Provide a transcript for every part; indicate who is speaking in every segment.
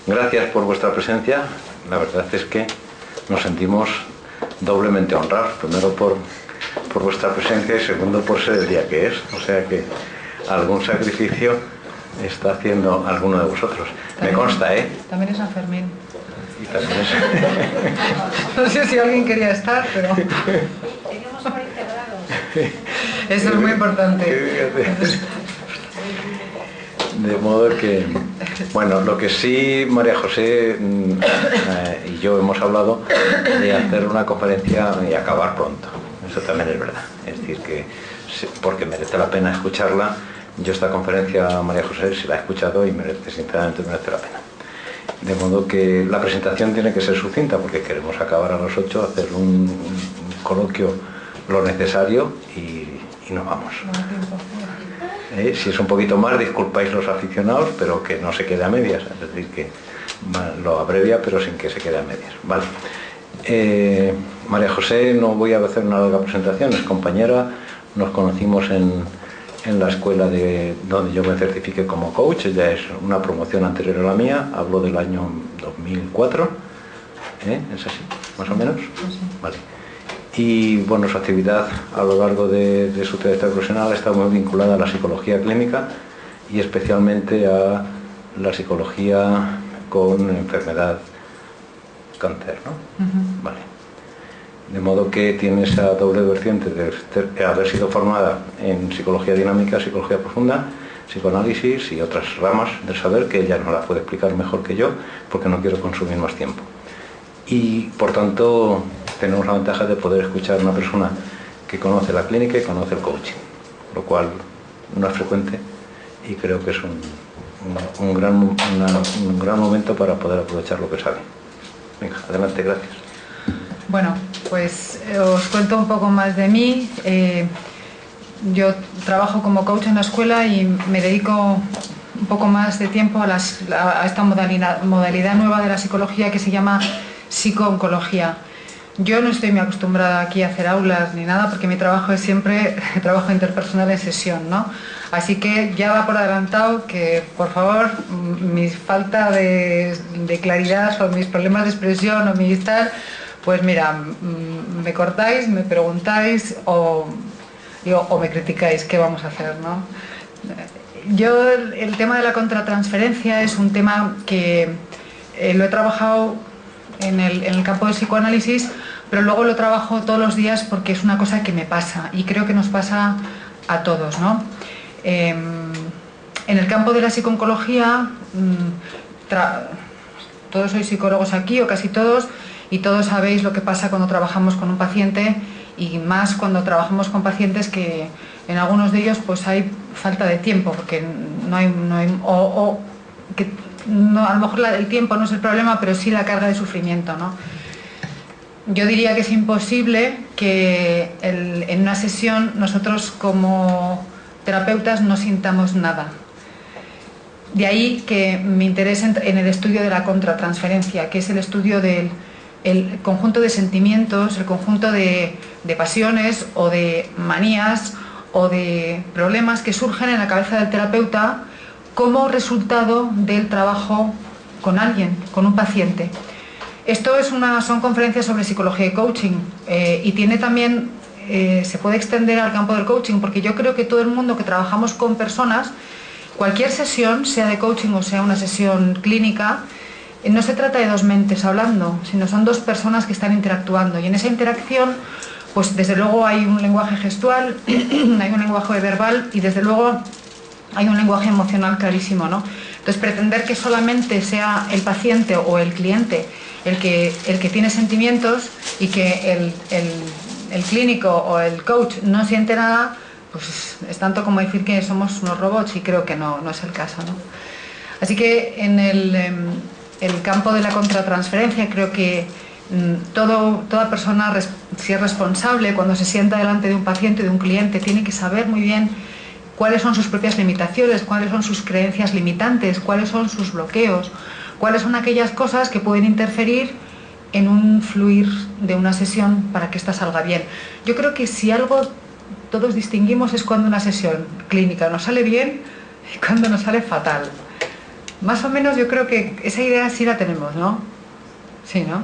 Speaker 1: gracias por vuestra presencia. La verdad es que nos sentimos doblemente honrados. Primero por vuestra presencia y segundo por ser el día que es. O sea que algún sacrificio está haciendo alguno de vosotros. También, me consta, ¿eh?
Speaker 2: También es San Fermín.
Speaker 1: Y también es...
Speaker 2: No sé si alguien quería estar, pero...
Speaker 3: Tenemos 40 grados.
Speaker 2: Eso es muy importante.
Speaker 1: De modo que... Bueno, lo que sí María José y yo hemos hablado de hacer una conferencia y acabar pronto. Eso también es verdad. Es decir, que porque merece la pena escucharla. Yo esta conferencia, María José, si la he escuchado y sinceramente merece la pena. De modo que la presentación tiene que ser sucinta porque queremos acabar a las 8, hacer un coloquio lo necesario y nos vamos. Si es un poquito más, disculpáis los aficionados, pero que no se quede a medias. Es decir, que lo abrevia, pero sin que se quede a medias. Vale. María José, no voy a hacer una larga presentación, es compañera. Nos conocimos en la escuela donde yo me certifiqué como coach. Ella es una promoción anterior a la mía. Hablo del año 2004. ¿Es así? ¿Más o menos? Vale. Y bueno, su actividad a lo largo de su trayectoria profesional está muy vinculada a la psicología clínica y especialmente a la psicología con enfermedad cáncer, ¿no? Vale. De modo que tiene esa doble vertiente de haber sido formada en psicología dinámica, psicología profunda, psicoanálisis y otras ramas del saber que ella no la puede explicar mejor que yo porque no quiero consumir más tiempo. Y por tanto tenemos la ventaja de poder escuchar a una persona que conoce la clínica y conoce el coaching, lo cual no es frecuente y creo que es un gran momento para poder aprovechar lo que sabe. Venga, adelante, gracias.
Speaker 2: Bueno, pues os cuento un poco más de mí. Yo trabajo como coach en la escuela y me dedico un poco más de tiempo a esta modalidad nueva de la psicología que se llama psico-oncología. Yo no estoy muy acostumbrada aquí a hacer aulas ni nada porque mi trabajo es siempre trabajo interpersonal en sesión, ¿no? Así que ya va por adelantado que, por favor, mi falta de claridad o mis problemas de expresión o mi tal, pues mira, me cortáis, me preguntáis o me criticáis, ¿qué vamos a hacer, no? Yo, el tema de la contratransferencia es un tema que lo he trabajado en el campo del psicoanálisis, pero luego lo trabajo todos los días porque es una cosa que me pasa y creo que nos pasa a todos, ¿no? En el campo de la psico-oncología, todos sois psicólogos aquí o casi todos y todos sabéis lo que pasa cuando trabajamos con un paciente y más cuando trabajamos con pacientes que en algunos de ellos pues hay falta de tiempo porque no, a lo mejor el tiempo no es el problema, pero sí la carga de sufrimiento, ¿no? Yo diría que es imposible que en una sesión nosotros como terapeutas no sintamos nada. De ahí que me interese en el estudio de la contratransferencia, que es el estudio del conjunto de sentimientos, el conjunto de pasiones o de manías o de problemas que surgen en la cabeza del terapeuta como resultado del trabajo con alguien, con un paciente. Esto son conferencias sobre psicología y coaching y tiene también, se puede extender al campo del coaching porque yo creo que todo el mundo que trabajamos con personas, cualquier sesión, sea de coaching o sea una sesión clínica, no se trata de dos mentes hablando, sino son dos personas que están interactuando y en esa interacción pues desde luego hay un lenguaje gestual, hay un lenguaje verbal y desde luego hay un lenguaje emocional clarísimo, ¿no? Entonces pretender que solamente sea el paciente o el cliente el que tiene sentimientos y que el clínico o el coach no siente nada, pues es tanto como decir que somos unos robots y creo que no es el caso, ¿no? Así que en el campo de la contratransferencia creo que toda persona, si es responsable, cuando se sienta delante de un paciente, de un cliente, tiene que saber muy bien cuáles son sus propias limitaciones, cuáles son sus creencias limitantes, cuáles son sus bloqueos, cuáles son aquellas cosas que pueden interferir en un fluir de una sesión para que ésta salga bien. Yo creo que si algo todos distinguimos es cuando una sesión clínica nos sale bien y cuando nos sale fatal. Más o menos yo creo que esa idea sí la tenemos, ¿no? Sí, ¿no?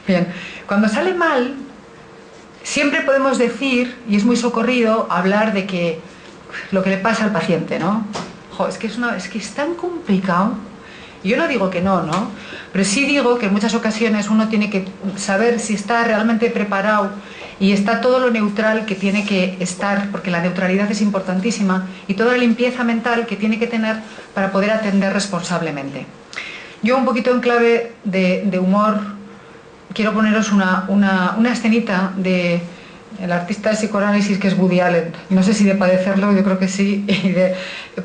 Speaker 2: Bien, cuando sale mal, siempre podemos decir, y es muy socorrido, hablar de que lo que le pasa al paciente, ¿no? Jo, es que es tan complicado. Yo no digo que no, ¿no? Pero sí digo que en muchas ocasiones uno tiene que saber si está realmente preparado y está todo lo neutral que tiene que estar, porque la neutralidad es importantísima, y toda la limpieza mental que tiene que tener para poder atender responsablemente. Yo, un poquito en clave de humor, quiero poneros una escenita de el artista de psicoanálisis, que es Woody Allen. No sé si de padecerlo, yo creo que sí,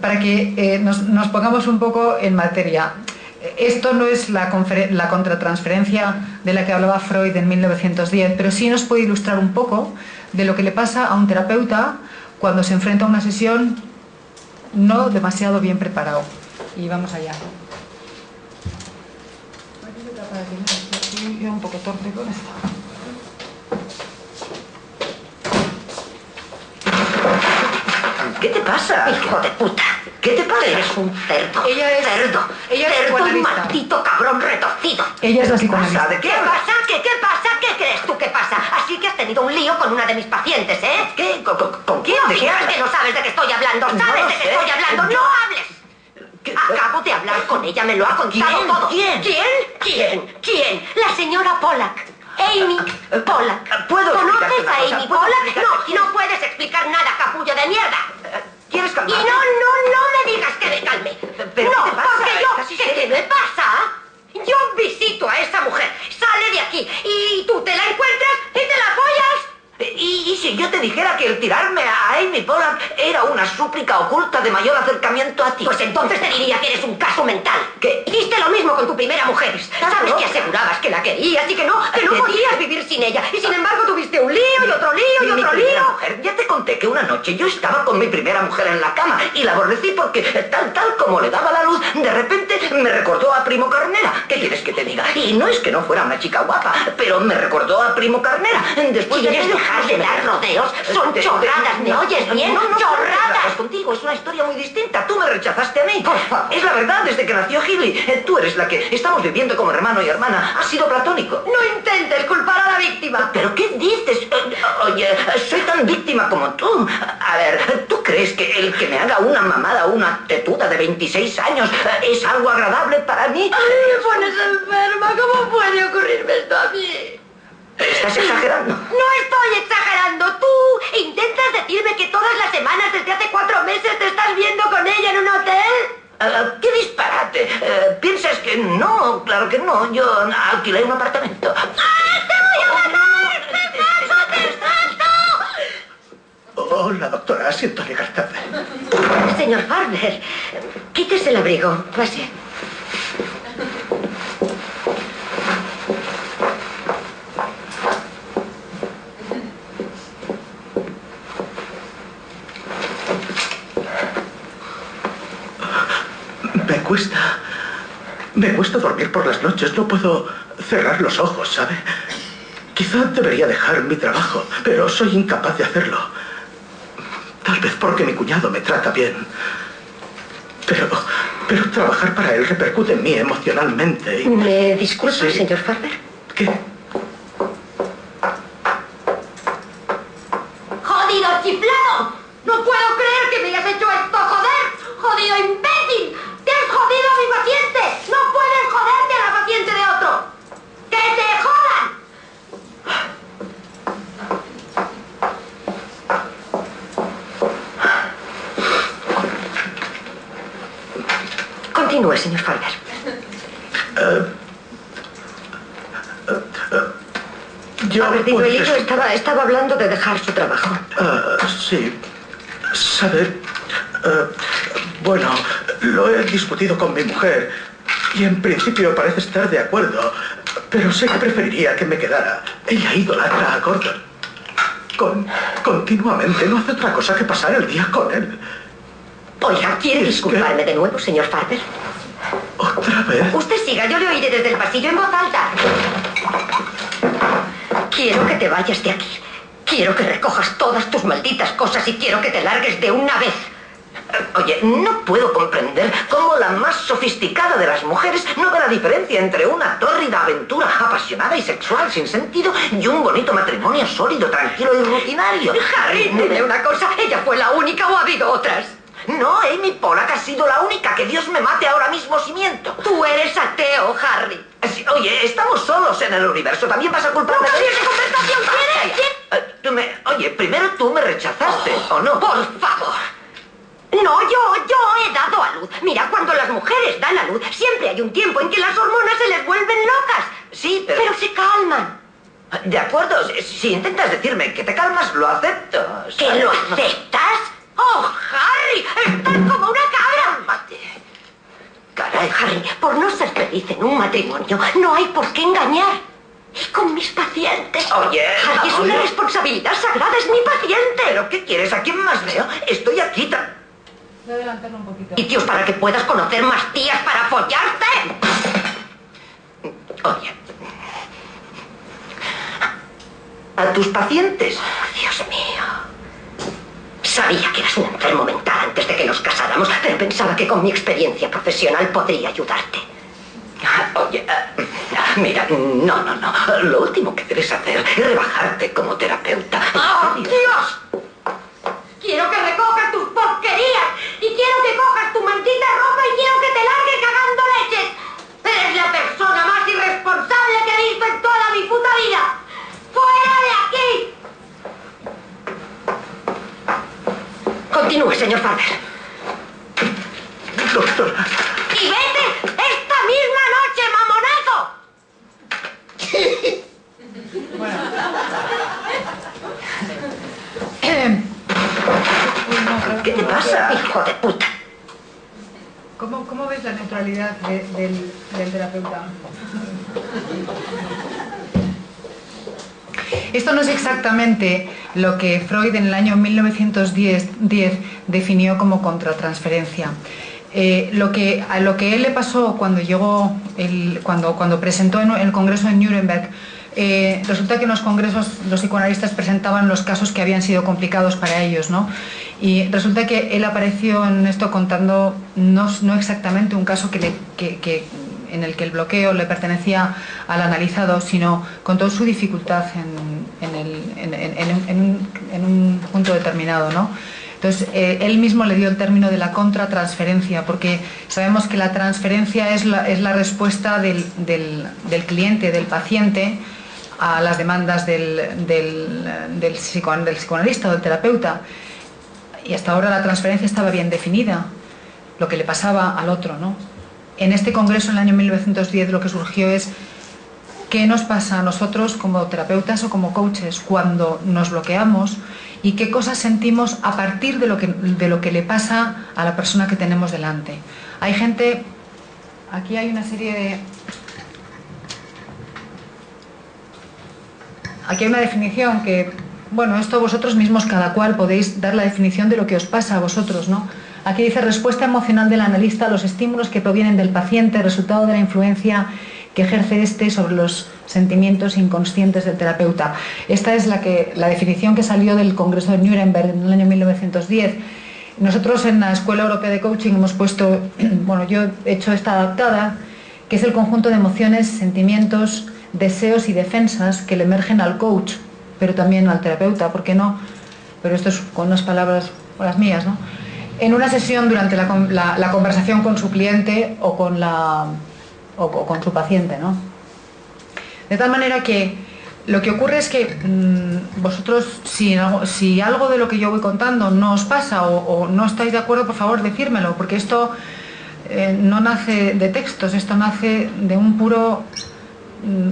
Speaker 2: para que nos pongamos un poco en materia. Esto no es la contratransferencia de la que hablaba Freud en 1910, pero sí nos puede ilustrar un poco de lo que le pasa a un terapeuta cuando se enfrenta a una sesión no demasiado bien preparado. Y vamos allá. Yo un poco torpe con esto.
Speaker 4: ¿Qué te pasa?
Speaker 5: Hijo de puta.
Speaker 4: ¿Qué te pasa?
Speaker 5: Eres un cerdo.
Speaker 2: Ella es
Speaker 5: cerdo.
Speaker 2: ella es
Speaker 5: Cerdo y
Speaker 2: psicoanalista.
Speaker 5: maldito cabrón retorcido.
Speaker 2: Ella es la
Speaker 4: ¿Qué pasa?
Speaker 2: psicoanalista.
Speaker 4: ¿De
Speaker 5: ¿Qué
Speaker 4: qué hablas?
Speaker 5: pasa? ¿Qué pasa? ¿Qué crees tú que pasa? Así que has tenido un lío con una de mis pacientes, ¿eh?
Speaker 4: ¿Qué? ¿Con quién?
Speaker 5: No
Speaker 4: ¿De qué
Speaker 5: digas
Speaker 4: hablas?
Speaker 5: que no sabes de qué estoy hablando.
Speaker 4: No
Speaker 5: ¿Sabes
Speaker 4: lo
Speaker 5: de qué
Speaker 4: sé.
Speaker 5: estoy hablando?
Speaker 4: Yo-
Speaker 5: ¡No hables!
Speaker 4: ¿Qué?
Speaker 5: Acabo de hablar con ella, me lo ha contado
Speaker 4: ¿Quién?
Speaker 5: todo.
Speaker 4: ¿Quién?
Speaker 5: ¿Quién? La señora Pollack. Amy Pollack.
Speaker 4: ¿Puedo explicarte
Speaker 5: ¿Conoces
Speaker 4: una
Speaker 5: a
Speaker 4: cosa?
Speaker 5: Amy
Speaker 4: ¿Puedo
Speaker 5: Pollack?
Speaker 4: explicarte quién?
Speaker 5: No puedes explicar nada, capullo de mierda.
Speaker 4: ¿Quieres
Speaker 5: Y
Speaker 4: calmarte?
Speaker 5: no me digas que me calme.
Speaker 4: ¿Pero
Speaker 5: no,
Speaker 4: qué te pasa?
Speaker 5: porque
Speaker 4: ¿Estás
Speaker 5: ¿qué me pasa? Yo visito a esa mujer, sale de aquí y tú te la encuentras y te la follas.
Speaker 4: ¿Y si yo te dijera que el tirarme a Amy Pollack era una súplica oculta de mayor acercamiento a ti?
Speaker 5: Pues entonces te diría que eres un caso mental.
Speaker 4: ¿Qué?
Speaker 5: Hiciste lo mismo con tu primera mujer. Sabes
Speaker 4: loca.
Speaker 5: que asegurabas que la querías y que no
Speaker 4: Te
Speaker 5: podías
Speaker 4: dije-
Speaker 5: vivir sin ella. Y sin embargo tuviste un lío y otro lío y
Speaker 4: Mi
Speaker 5: otro
Speaker 4: primera
Speaker 5: lío.
Speaker 4: mujer. Ya te conté que una noche yo estaba con mi primera mujer en la cama y la aborrecí porque tal como le daba la luz, de repente me recordó a Primo Carnera. ¿Qué quieres que te diga? Y no es que no fuera una chica guapa, pero me recordó a Primo Carnera. Después
Speaker 5: ¿Quieres
Speaker 4: aquello,
Speaker 5: dejar de dar rodeos? Son chorradas, ¿me oyes bien?
Speaker 4: No,
Speaker 5: ¡Chorradas!
Speaker 4: contigo, es una historia muy distinta. Tú me rechazaste a mí.
Speaker 5: Por favor.
Speaker 4: Es la verdad, desde que nació Hilly. Tú eres la que estamos viviendo como hermano y hermana. Ha sido platónico.
Speaker 5: No intentes culpar a la víctima.
Speaker 4: ¿Pero qué dices? Oye, soy tan víctima como tú. A ver, ¿tú crees que el que me haga una mamada o una tetuda de 26 años es algo agradable para mí?
Speaker 5: Ay, me pones enferma. ¿Cómo puede ocurrirme esto a mí?
Speaker 4: ¿Estás exagerando?
Speaker 5: No estoy exagerando. Tú intentas decirme que todas las semanas desde hace 4 meses te estás viendo con ella en un hotel.
Speaker 4: ¡Qué disparate! ¿Piensas que no? Claro que no. Yo alquilé un apartamento.
Speaker 5: ¡Ah, te voy a matar! ¡Te mato!
Speaker 6: Hola, doctora. Siento llegar tarde.
Speaker 5: Señor Farber, quítese el abrigo. Pase.
Speaker 6: Me cuesta dormir por las noches. No puedo cerrar los ojos, ¿sabe? Quizá debería dejar mi trabajo, pero soy incapaz de hacerlo. Tal vez porque mi cuñado me trata bien. Pero trabajar para él repercute en mí emocionalmente.
Speaker 5: ¿Me disculpa,
Speaker 6: Sí.
Speaker 5: señor Farber?
Speaker 6: ¿Qué?
Speaker 5: ¡Jodido chiflado! ¡No puedo creer que me hayas hecho esto, joder! ¡Jodido imbécil! ¡Te has jodido a mi paciente! ¡No puedes joderte a la paciente de otro! ¡Que te jodan! Continúe, señor Farber.
Speaker 6: Yo,
Speaker 5: Ha perdido el
Speaker 6: pues,
Speaker 5: hilo, estaba hablando de dejar su trabajo.
Speaker 6: Sí. ¿Sabe? Bueno, lo he discutido con mi mujer y en principio parece estar de acuerdo, pero sé que preferiría que me quedara. Ella idolatra a Gordon. Continuamente no hace otra cosa que pasar el día con él.
Speaker 5: Oiga, ¿quiere
Speaker 6: Es que-
Speaker 5: disculparme de nuevo, señor Farber?
Speaker 6: ¿Otra vez?
Speaker 5: Usted siga, yo le oiré desde el pasillo en voz alta. Quiero que te vayas de aquí. Quiero que recojas todas tus malditas cosas y quiero que te largues de una vez.
Speaker 4: Oye, no puedo comprender cómo la más sofisticada de las mujeres no ve la diferencia entre una tórrida aventura apasionada y sexual sin sentido y un bonito matrimonio sólido, tranquilo y rutinario.
Speaker 5: Harry, dime una cosa, ¿ella fue la única o ha habido otras?
Speaker 4: No, Amy Pollack ha sido la única. Que Dios me mate ahora mismo si miento.
Speaker 5: Tú eres ateo, Harry.
Speaker 4: Oye, estamos solos en el universo. ¿También vas a culparme de
Speaker 5: ¿Qué conversación quieres?
Speaker 4: Oye, primero tú me rechazaste, ¿o no?
Speaker 5: Por favor. No, yo he dado a luz. Mira, cuando las mujeres dan a luz, siempre hay un tiempo en que las hormonas se les vuelven locas.
Speaker 4: Sí, pero...
Speaker 5: Pero se calman.
Speaker 4: De acuerdo, si intentas decirme que te calmas, lo acepto.
Speaker 5: ¿Que
Speaker 4: ¿sabes?
Speaker 5: lo aceptas? ¡Oh, Harry! ¡Estás como una cabra!
Speaker 4: Cálmate. Caray.
Speaker 5: Harry, por no ser feliz en un matrimonio, no hay por qué engañar. Y con mis pacientes.
Speaker 4: Oye,
Speaker 5: Harry, es una responsabilidad sagrada, es mi paciente.
Speaker 4: ¿Pero qué quieres? ¿A quién más veo? Estoy aquí
Speaker 2: Voy a adelantarlo un poquito.
Speaker 5: Sitios para que puedas conocer más tías para follarte.
Speaker 4: Oye. ¿A tus pacientes?
Speaker 5: Dios mío. Sabía que eras un enfermo mental antes de que nos casáramos, pero pensaba que con mi experiencia profesional podría ayudarte.
Speaker 4: Oye, mira, no. Lo último que debes hacer es rebajarte como terapeuta.
Speaker 5: ¡Oh, Dios! Quiero que recojas tus porquerías y quiero que cojas tu maldita ropa y quiero que te largues cagando leches. Eres la persona más irresponsable que he visto en toda mi puta vida. ¡Fuera de aquí! Continúe, señor Farber.
Speaker 6: Doctora.
Speaker 5: ¡Y vete esta misma noche, mamonazo!
Speaker 2: Bueno.
Speaker 4: ¿Qué te pasa?
Speaker 5: ¡Hijo de puta!
Speaker 2: ¿Cómo ves la neutralidad del terapeuta? Esto no es exactamente lo que Freud en el año 1910 definió como contratransferencia. A lo que él le pasó cuando llegó, cuando presentó en el Congreso en Nuremberg, resulta que en los congresos los psicoanalistas presentaban los casos que habían sido complicados para ellos, ¿no? Y resulta que él apareció en esto contando no exactamente un caso en el que el bloqueo le pertenecía al analizado, sino con toda su dificultad en un punto determinado, ¿no? Entonces, él mismo le dio el término de la contratransferencia, porque sabemos que la transferencia es la respuesta del cliente, del paciente, a las demandas del psicoanalista o del terapeuta. Y hasta ahora la transferencia estaba bien definida, lo que le pasaba al otro, ¿no? En este congreso, en el año 1910, lo que surgió es qué nos pasa a nosotros como terapeutas o como coaches cuando nos bloqueamos y qué cosas sentimos a partir de lo que le pasa a la persona que tenemos delante. Hay gente, aquí hay una serie de... Aquí hay una definición que, bueno, esto vosotros mismos, cada cual, podéis dar la definición de lo que os pasa a vosotros, ¿no? Aquí dice respuesta emocional del analista a los estímulos que provienen del paciente, resultado de la influencia que ejerce este sobre los sentimientos inconscientes del terapeuta. Esta es la definición que salió del Congreso de Nuremberg en el año 1910. Nosotros en la Escuela Europea de Coaching hemos puesto, bueno, yo he hecho esta adaptada, que es el conjunto de emociones, sentimientos, deseos y defensas que le emergen al coach, pero también al terapeuta, ¿por qué no? Pero esto es con unas palabras, con las mías, ¿no? En una sesión durante la conversación con su cliente o con su paciente, ¿no? De tal manera que lo que ocurre es que vosotros, si algo de lo que yo voy contando no os pasa o no estáis de acuerdo, por favor, decírmelo, porque esto no nace de textos, esto nace de un puro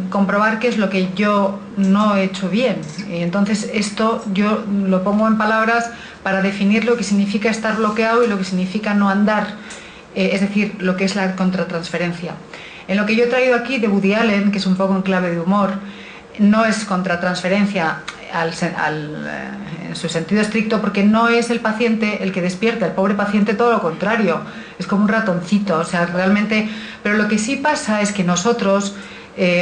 Speaker 2: comprobar qué es lo que yo no he hecho bien. Y entonces esto yo lo pongo en palabras para definir lo que significa estar bloqueado y lo que significa no andar, es decir, lo que es la contratransferencia. En lo que yo he traído aquí de Woody Allen, que es un poco en clave de humor, no es contratransferencia en su sentido estricto, porque no es el paciente el que despierta, el pobre paciente, todo lo contrario, es como un ratoncito, o sea, realmente, pero lo que sí pasa es que nosotros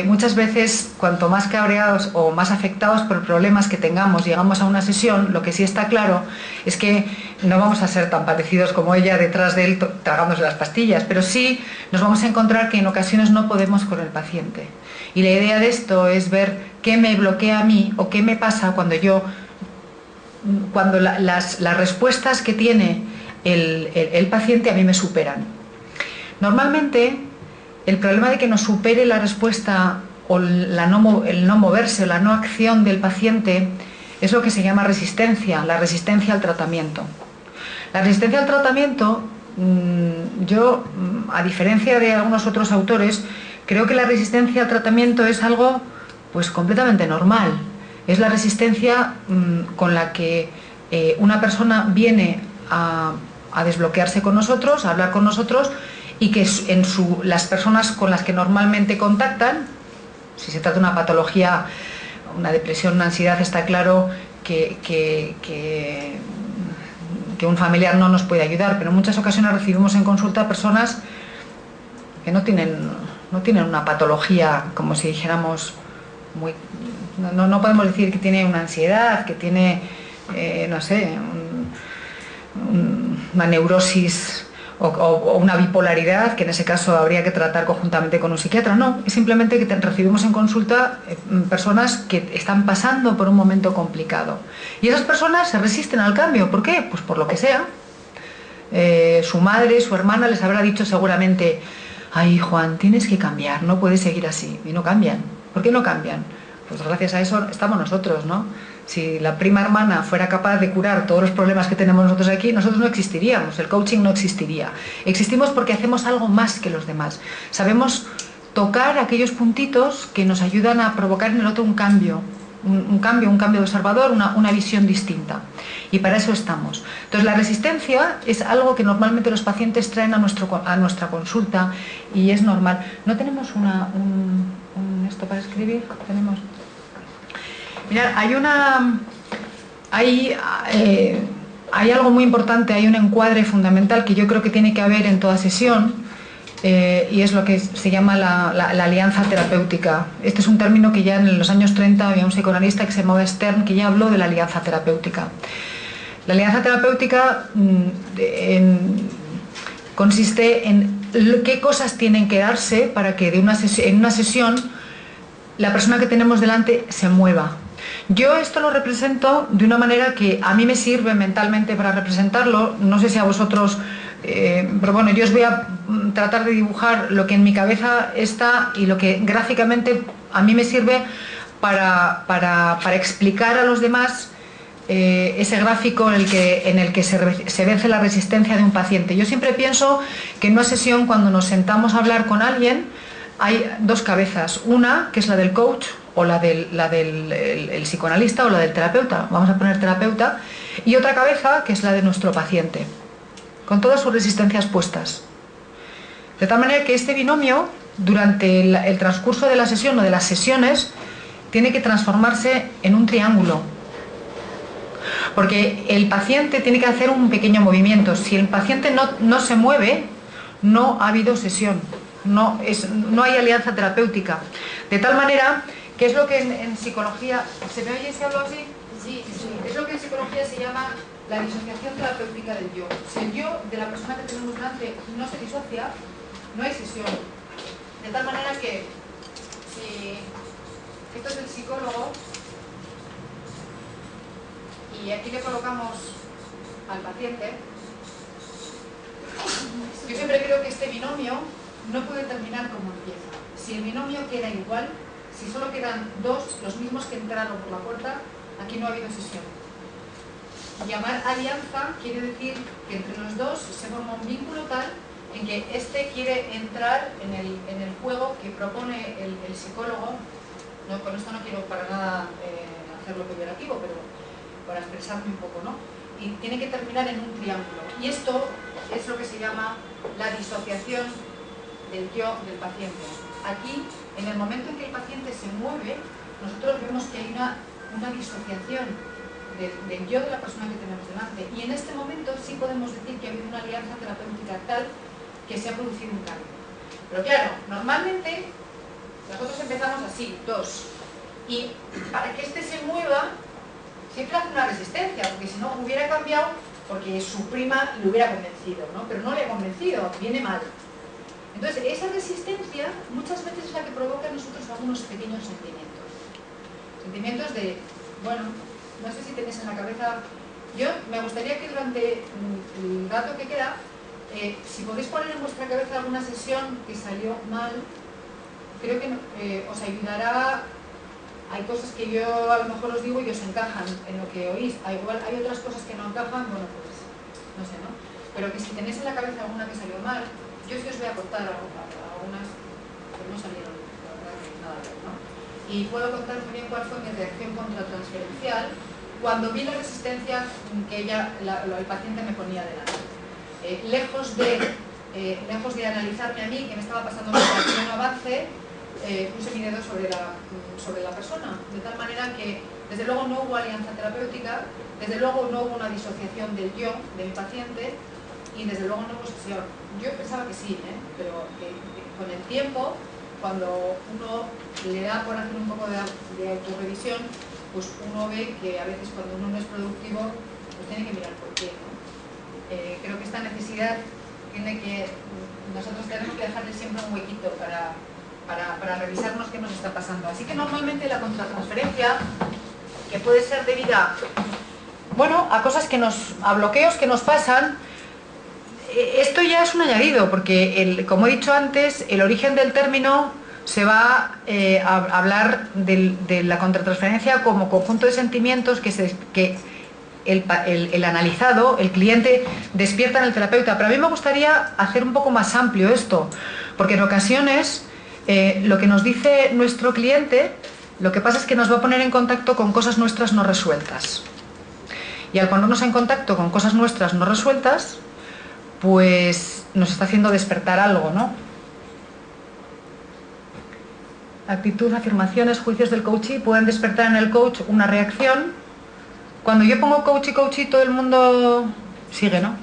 Speaker 2: muchas veces, cuanto más cabreados o más afectados por problemas que tengamos, llegamos a una sesión, lo que sí está claro es que no vamos a ser tan parecidos como ella detrás de él tragándose las pastillas, pero sí nos vamos a encontrar que en ocasiones no podemos con el paciente. Y la idea de esto es ver qué me bloquea a mí o qué me pasa cuando las respuestas que tiene el paciente a mí me superan. Normalmente, el problema de que nos supere la respuesta o el no moverse o la no acción del paciente es lo que se llama resistencia, la resistencia al tratamiento. La resistencia al tratamiento, yo, a diferencia de algunos otros autores, creo que la resistencia al tratamiento es algo pues completamente normal. Es la resistencia con la que una persona viene a desbloquearse con nosotros, a hablar con nosotros, y que las personas con las que normalmente contactan, si se trata de una patología, una depresión, una ansiedad, está claro que un familiar no nos puede ayudar, pero en muchas ocasiones recibimos en consulta a personas que no tienen una patología, como si dijéramos, no podemos decir que tiene una ansiedad, que tiene, no sé, una neurosis o una bipolaridad, que en ese caso habría que tratar conjuntamente con un psiquiatra. No, es simplemente que recibimos en consulta personas que están pasando por un momento complicado. Y esas personas se resisten al cambio. ¿Por qué? Pues por lo que sea. Su madre, su hermana les habrá dicho seguramente: ay, Juan, tienes que cambiar, no puedes seguir así. Y no cambian. ¿Por qué no cambian? Pues gracias a eso estamos nosotros, ¿no? Si la prima hermana fuera capaz de curar todos los problemas que tenemos nosotros aquí, nosotros no existiríamos, el coaching no existiría. Existimos porque hacemos algo más que los demás. Sabemos tocar aquellos puntitos que nos ayudan a provocar en el otro un cambio de observador, una visión distinta. Y para eso estamos. Entonces, la resistencia es algo que normalmente los pacientes traen a nuestra consulta, y es normal. ¿No tenemos esto para escribir? Tenemos... Mirad, hay algo muy importante, hay un encuadre fundamental que yo creo que tiene que haber en toda sesión, y es lo que se llama la alianza terapéutica. Este es un término que ya en los años 30 había un psicoanalista que se llamaba Stern, que ya habló de la alianza terapéutica. La alianza terapéutica consiste en qué cosas tienen que darse para que en una sesión la persona que tenemos delante se mueva. Yo esto lo represento de una manera que a mí me sirve mentalmente para representarlo, no sé si a vosotros, pero bueno, yo os voy a tratar de dibujar lo que en mi cabeza está y lo que gráficamente a mí me sirve para explicar a los demás ese gráfico en el que se vence la resistencia de un paciente. Yo siempre pienso que en una sesión, cuando nos sentamos a hablar con alguien, hay dos cabezas, una que es la del coach o la del psicoanalista o la del terapeuta, vamos a poner terapeuta, y otra cabeza que es la de nuestro paciente, con todas sus resistencias puestas. De tal manera que este binomio, durante el transcurso de la sesión o de las sesiones, tiene que transformarse en un triángulo, porque el paciente tiene que hacer un pequeño movimiento. Si el paciente no se mueve, no ha habido sesión. No hay alianza terapéutica. De tal manera que es lo que en psicología... ¿Se me oye si hablo así? Sí. Es lo que en psicología se llama la disociación terapéutica del yo. Si el yo de la persona que tenemos delante no se disocia, no hay sesión. De tal manera que si esto es el psicólogo y aquí le colocamos al paciente, yo siempre creo que este binomio no puede terminar como empieza. Si el binomio queda igual, si solo quedan dos, los mismos que entraron por la puerta, aquí no ha habido sesión. Llamar alianza quiere decir que entre los dos se forma un vínculo tal en que este quiere entrar en el juego que propone el psicólogo. No, con esto no quiero para nada hacerlo peyorativo, pero para expresarme un poco, ¿no? Y tiene que terminar en un triángulo. Y esto es lo que se llama la disociación del yo del paciente. Aquí, en el momento en que el paciente se mueve, nosotros vemos que hay una disociación del yo de la persona que tenemos delante. Y en este momento sí podemos decir que ha habido una alianza terapéutica tal que se ha producido un cambio. Pero claro, normalmente Nosotros empezamos así, 2. Y para que este se mueva, siempre hace una resistencia, porque si no hubiera cambiado, porque su prima le hubiera convencido, ¿no? Pero no le ha convencido, viene mal. Entonces, esa resistencia muchas veces es la que provoca en nosotros algunos pequeños sentimientos. Sentimientos de, bueno, no sé si tenéis en la cabeza... Yo me gustaría que durante el rato que queda, si podéis poner en vuestra cabeza alguna sesión que salió mal, creo que os ayudará. Hay cosas que yo a lo mejor os digo y os encajan en lo que oís. Hay otras cosas que no encajan, bueno, pues no sé, ¿no? Pero que si tenéis en la cabeza alguna que salió mal, yo sí os voy a contar algunas que no salieron nada bien, ¿no? Y puedo contar muy bien cuál fue mi reacción contratransferencial cuando vi la resistencia que el paciente me ponía delante. Lejos de analizarme a mí, que me estaba pasando un avance, puse mi dedo sobre la persona, de tal manera que desde luego no hubo alianza terapéutica, desde luego no hubo una disociación del yo, de mi paciente, y desde luego no hubo sesión. Yo pensaba que sí, pero con el tiempo, cuando uno le da por hacer un poco de autorrevisión, pues uno ve que a veces cuando uno no es productivo, pues tiene que mirar por qué, ¿no? Creo que esta necesidad tiene que... Nosotros tenemos que dejarle siempre un huequito para revisarnos qué nos está pasando. Así que normalmente la contratransferencia, que puede ser debida, bueno, a cosas a bloqueos que nos pasan, esto ya es un añadido, porque como he dicho antes, el origen del término se va a hablar de la contratransferencia como conjunto de sentimientos que el analizado, el cliente, despierta en el terapeuta. Pero a mí me gustaría hacer un poco más amplio esto, porque en ocasiones lo que nos dice nuestro cliente, lo que pasa es que nos va a poner en contacto con cosas nuestras no resueltas. Y al ponernos en contacto con cosas nuestras no resueltas, pues nos está haciendo despertar algo, ¿no? Actitud, afirmaciones, juicios del coachee pueden despertar en el coach una reacción. Cuando yo pongo coachee, todo el mundo sigue, ¿no?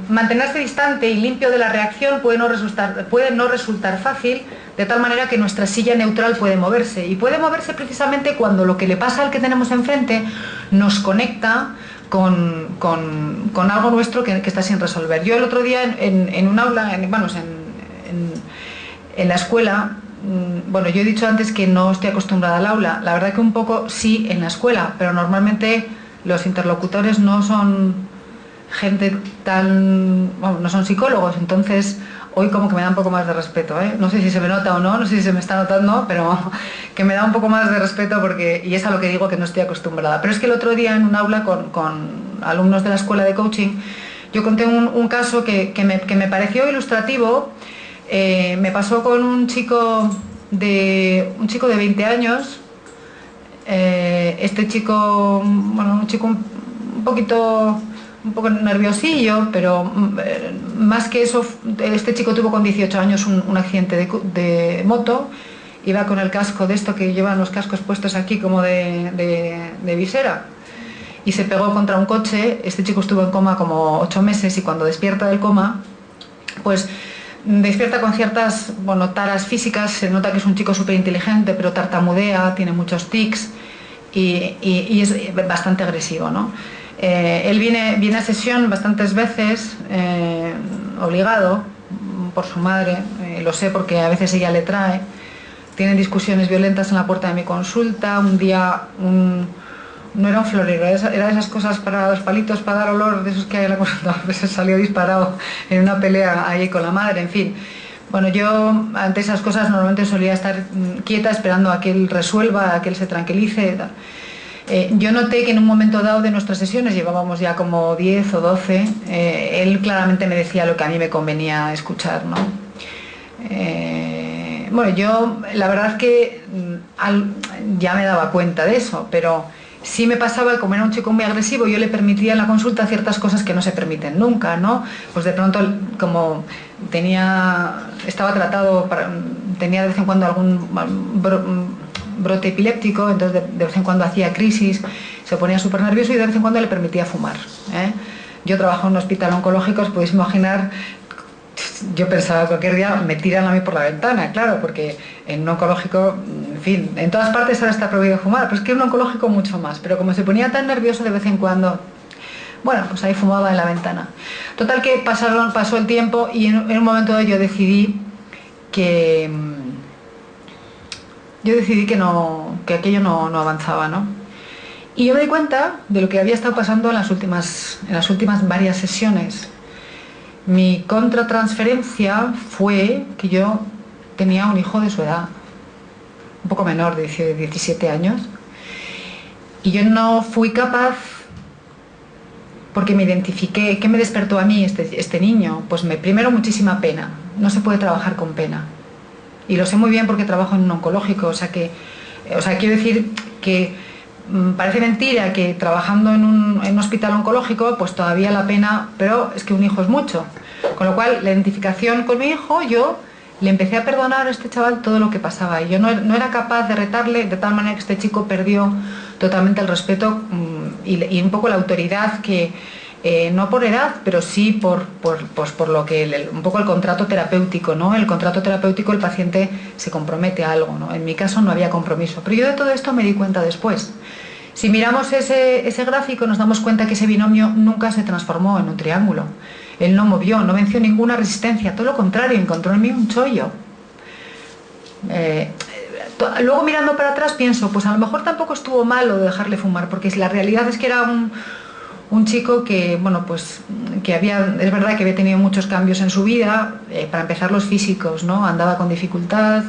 Speaker 2: Mantenerse distante y limpio de la reacción puede no resultar fácil, de tal manera que nuestra silla neutral puede moverse. Y puede moverse precisamente cuando lo que le pasa al que tenemos enfrente nos conecta con algo nuestro que está sin resolver. Yo el otro día en un aula, en la escuela, bueno, yo he dicho antes que no estoy acostumbrada al aula. La verdad que un poco sí en la escuela, pero normalmente los interlocutores no son gente no son psicólogos, entonces hoy como que me da un poco más de respeto, ¿eh? No sé si se me nota o no, no sé si se me está notando, pero que me da un poco más de respeto y es a lo que digo que no estoy acostumbrada. Pero es que el otro día en un aula con alumnos de la escuela de coaching, yo conté un caso que me pareció ilustrativo. Me pasó con un chico de 20 años. Este chico, bueno, un chico un poco nerviosillo, pero más que eso, este chico tuvo con 18 años un accidente de moto. Iba con el casco de esto que llevan los cascos puestos aquí como de visera, y se pegó contra un coche. Este chico estuvo en coma como 8 meses y cuando despierta del coma, pues despierta con ciertas, taras físicas. Se nota que es un chico súper inteligente, pero tartamudea, tiene muchos tics y es bastante agresivo, ¿no? Él viene a sesión bastantes veces, obligado por su madre, lo sé porque a veces ella le trae. Tienen discusiones violentas en la puerta de mi consulta. Un día, no era un florero, era de esas cosas para los palitos, para dar olor, de esos que hay en la consulta. A veces salió disparado en una pelea ahí con la madre, en fin. Bueno, yo ante esas cosas normalmente solía estar quieta esperando a que él resuelva, a que él se tranquilice. Yo noté que en un momento dado de nuestras sesiones, llevábamos ya como 10 o 12, él claramente me decía lo que a mí me convenía escuchar, ¿no? Bueno, yo la verdad es que ya me daba cuenta de eso, pero sí me pasaba que como era un chico muy agresivo, yo le permitía en la consulta ciertas cosas que no se permiten nunca, ¿no? Pues de pronto, como estaba tratado, tenía de vez en cuando algún brote epiléptico, entonces de vez en cuando hacía crisis, se ponía súper nervioso y de vez en cuando le permitía fumar, ¿eh? Yo trabajo en un hospital oncológico, os podéis imaginar yo pensaba cualquier día me tiran a mí por la ventana, claro, porque en un oncológico, en fin, en todas partes ahora está prohibido fumar, pero es que en un oncológico mucho más, pero como se ponía tan nervioso de vez en cuando, bueno, pues ahí fumaba en la ventana. Total que pasó el tiempo y en un momento yo decidí que aquello no avanzaba, ¿no? Y yo me di cuenta de lo que había estado pasando en las últimas varias sesiones. Mi contratransferencia fue que yo tenía un hijo de su edad, un poco menor, de 17 años, y yo no fui capaz, porque me identifiqué. ¿Qué me despertó a mí este niño? Pues primero muchísima pena. No se puede trabajar con pena. Y lo sé muy bien porque trabajo en un oncológico, o sea, quiero decir que parece mentira que trabajando en un hospital oncológico, pues todavía la pena, pero es que un hijo es mucho. Con lo cual, la identificación con mi hijo, yo le empecé a perdonar a este chaval todo lo que pasaba. Y yo no era capaz de retarle, de tal manera que este chico perdió totalmente el respeto y un poco la autoridad que, no por edad, pero sí por lo que un poco el contrato terapéutico, ¿no? El contrato terapéutico, el paciente se compromete a algo, ¿no? En mi caso no había compromiso, pero yo de todo esto me di cuenta después. Si miramos ese gráfico nos damos cuenta que ese binomio nunca se transformó en un triángulo. Él no movió, no venció ninguna resistencia, todo lo contrario, encontró en mí un chollo. Luego mirando para atrás pienso, pues a lo mejor tampoco estuvo malo de dejarle fumar, porque la realidad es que era un chico que, bueno, pues que es verdad que había tenido muchos cambios en su vida, para empezar los físicos, ¿no? Andaba con dificultad,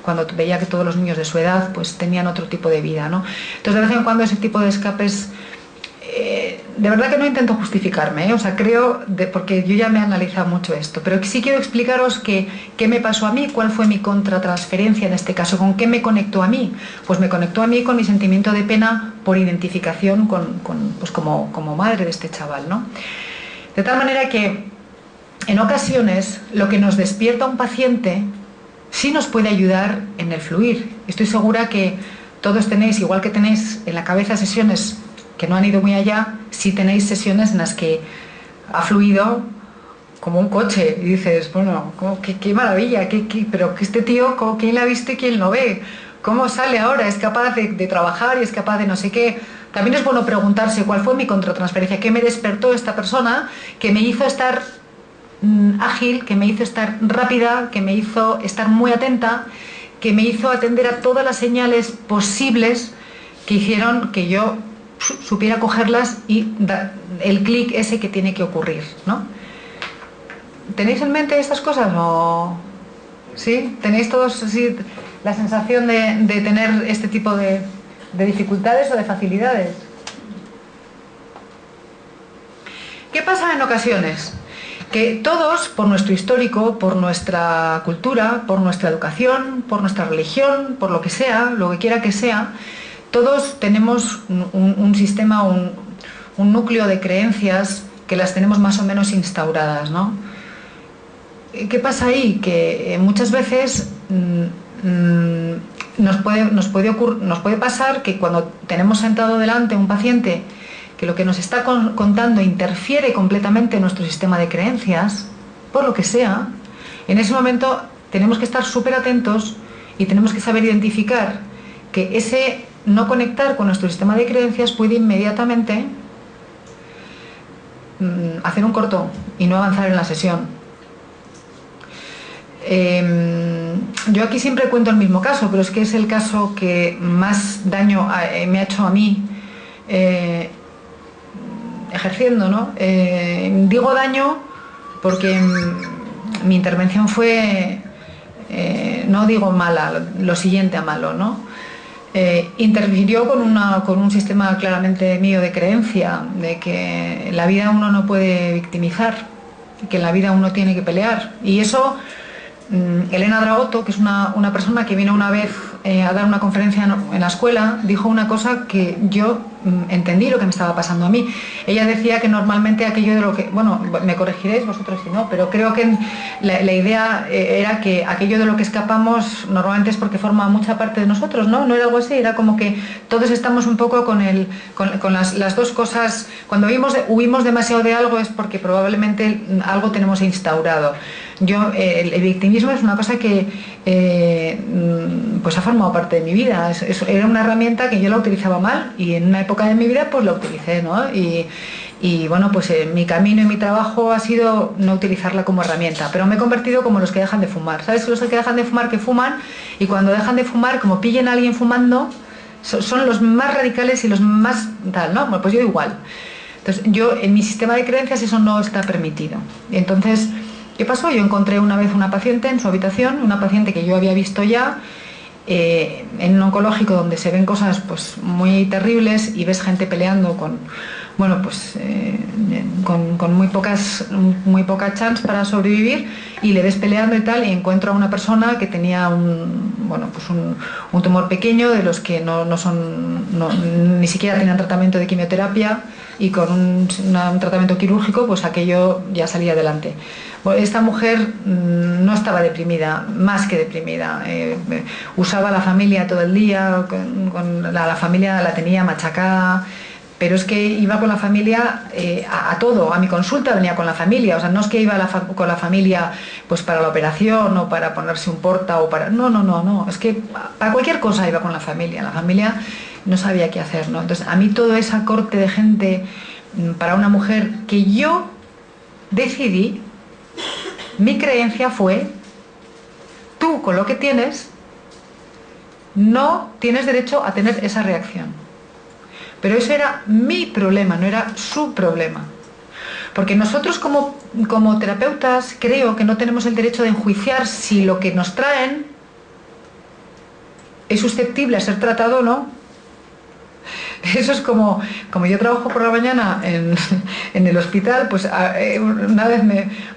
Speaker 2: cuando veía que todos los niños de su edad pues tenían otro tipo de vida, ¿no? Entonces de vez en cuando ese tipo de escapes, de verdad que no intento justificarme, ¿eh? O sea, porque yo ya me he analizado mucho esto, pero sí quiero explicaros qué me pasó a mí, cuál fue mi contratransferencia en este caso, con qué me conectó a mí. Pues me conectó a mí con mi sentimiento de pena por identificación pues como madre de este chaval, ¿no? De tal manera que en ocasiones lo que nos despierta a un paciente sí nos puede ayudar en el fluir. Estoy segura que todos tenéis, igual que tenéis en la cabeza sesiones que no han ido muy allá, sí tenéis sesiones en las que ha fluido como un coche y dices, bueno, qué maravilla, pero que este tío, ¿quién la ha visto y quién lo ve? ¿Cómo sale ahora? ¿Es capaz de trabajar y es capaz de no sé qué? También es bueno preguntarse cuál fue mi contratransferencia, qué me despertó esta persona, que me hizo estar ágil, que me hizo estar rápida, que me hizo estar muy atenta, que me hizo atender a todas las señales posibles que hicieron que yo supiera cogerlas y dar el clic ese que tiene que ocurrir, ¿no? ¿Tenéis en mente estas cosas o sí? ¿Tenéis todos así la sensación de tener este tipo de dificultades o de facilidades? ¿Qué pasa en ocasiones? Que todos, por nuestro histórico, por nuestra cultura, por nuestra educación, por nuestra religión, por lo que sea, lo que quiera que sea, todos tenemos un sistema, un núcleo de creencias que las tenemos más o menos instauradas, ¿no? ¿Qué pasa ahí? Que muchas veces nos puede pasar que cuando tenemos sentado delante un paciente que lo que nos está contando interfiere completamente en nuestro sistema de creencias, por lo que sea, en ese momento tenemos que estar súper atentos y tenemos que saber identificar que ese no conectar con nuestro sistema de creencias puede inmediatamente hacer un corto y no avanzar en la sesión. Yo aquí siempre cuento el mismo caso, pero es que es el caso que más daño me ha hecho a mí ejerciendo, ¿no? Digo daño porque mi intervención fue, no digo mala, lo siguiente a malo, ¿no? Interfirió con un sistema claramente mío de creencia, de que en la vida uno no puede victimizar, que en la vida uno tiene que pelear. Y eso, Elena Dragoto, que es una persona que vino una vez a dar una conferencia en la escuela, dijo una cosa que yo entendí lo que me estaba pasando a mí. Ella decía que normalmente aquello de lo que, bueno, me corregiréis vosotros si no, pero creo que la idea era que aquello de lo que escapamos normalmente es porque forma mucha parte de nosotros, ¿no? No era algo así, era como que todos estamos un poco con las dos cosas. Cuando huimos demasiado de algo es porque probablemente algo tenemos instaurado. El victimismo es una cosa que pues ha formado parte de mi vida. Era una herramienta que yo la utilizaba mal y en una época de mi vida pues la utilicé, ¿no? Y bueno, pues mi camino y mi trabajo ha sido no utilizarla como herramienta, pero me he convertido como los que dejan de fumar. ¿Sabes? Los que dejan de fumar, que fuman, y cuando dejan de fumar, como pillen a alguien fumando, son los más radicales y los más tal, ¿no? Bueno, pues yo igual. Entonces, yo en mi sistema de creencias eso no está permitido. Entonces, ¿qué pasó? Yo encontré una vez una paciente en su habitación, una paciente que yo había visto ya, en un oncológico donde se ven cosas pues muy terribles y ves gente peleando con, bueno, pues con muy poca chance para sobrevivir, y le ves peleando y tal, y encuentro a una persona que tenía un tumor pequeño, de los que ni siquiera tenían tratamiento de quimioterapia, y con un tratamiento quirúrgico pues aquello ya salía adelante. Bueno, esta mujer no estaba deprimida, más que deprimida, usaba a la familia todo el día, la familia la tenía machacada, pero es que iba con la familia a todo. A mi consulta venía con la familia, o sea, no es que iba con la familia pues para la operación o para ponerse un porta o para... No, es que para cualquier cosa iba con la familia no sabía qué hacer, ¿no? Entonces, a mí toda esa corte de gente para una mujer que yo decidí, mi creencia fue: tú con lo que tienes no tienes derecho a tener esa reacción. Pero ese era mi problema, no era su problema. Porque nosotros como terapeutas creo que no tenemos el derecho de enjuiciar si lo que nos traen es susceptible a ser tratado o no. Eso es como yo trabajo por la mañana en el hospital, pues una vez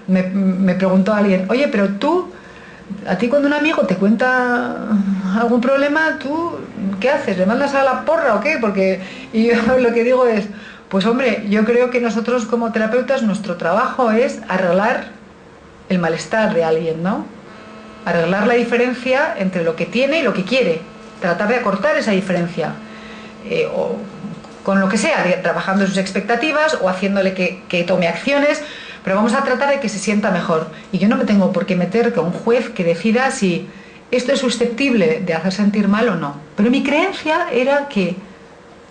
Speaker 2: me preguntó alguien: oye, pero tú, a ti cuando un amigo te cuenta algún problema, ¿tú qué haces? ¿Le mandas a la porra o qué? Y yo lo que digo es, pues hombre, yo creo que nosotros como terapeutas nuestro trabajo es arreglar el malestar de alguien, ¿no? Arreglar la diferencia entre lo que tiene y lo que quiere, tratar de acortar esa diferencia. O con lo que sea, trabajando en sus expectativas o haciéndole que tome acciones, pero vamos a tratar de que se sienta mejor. Y yo no me tengo por qué meter con un juez que decida si esto es susceptible de hacer sentir mal o no. Pero mi creencia era que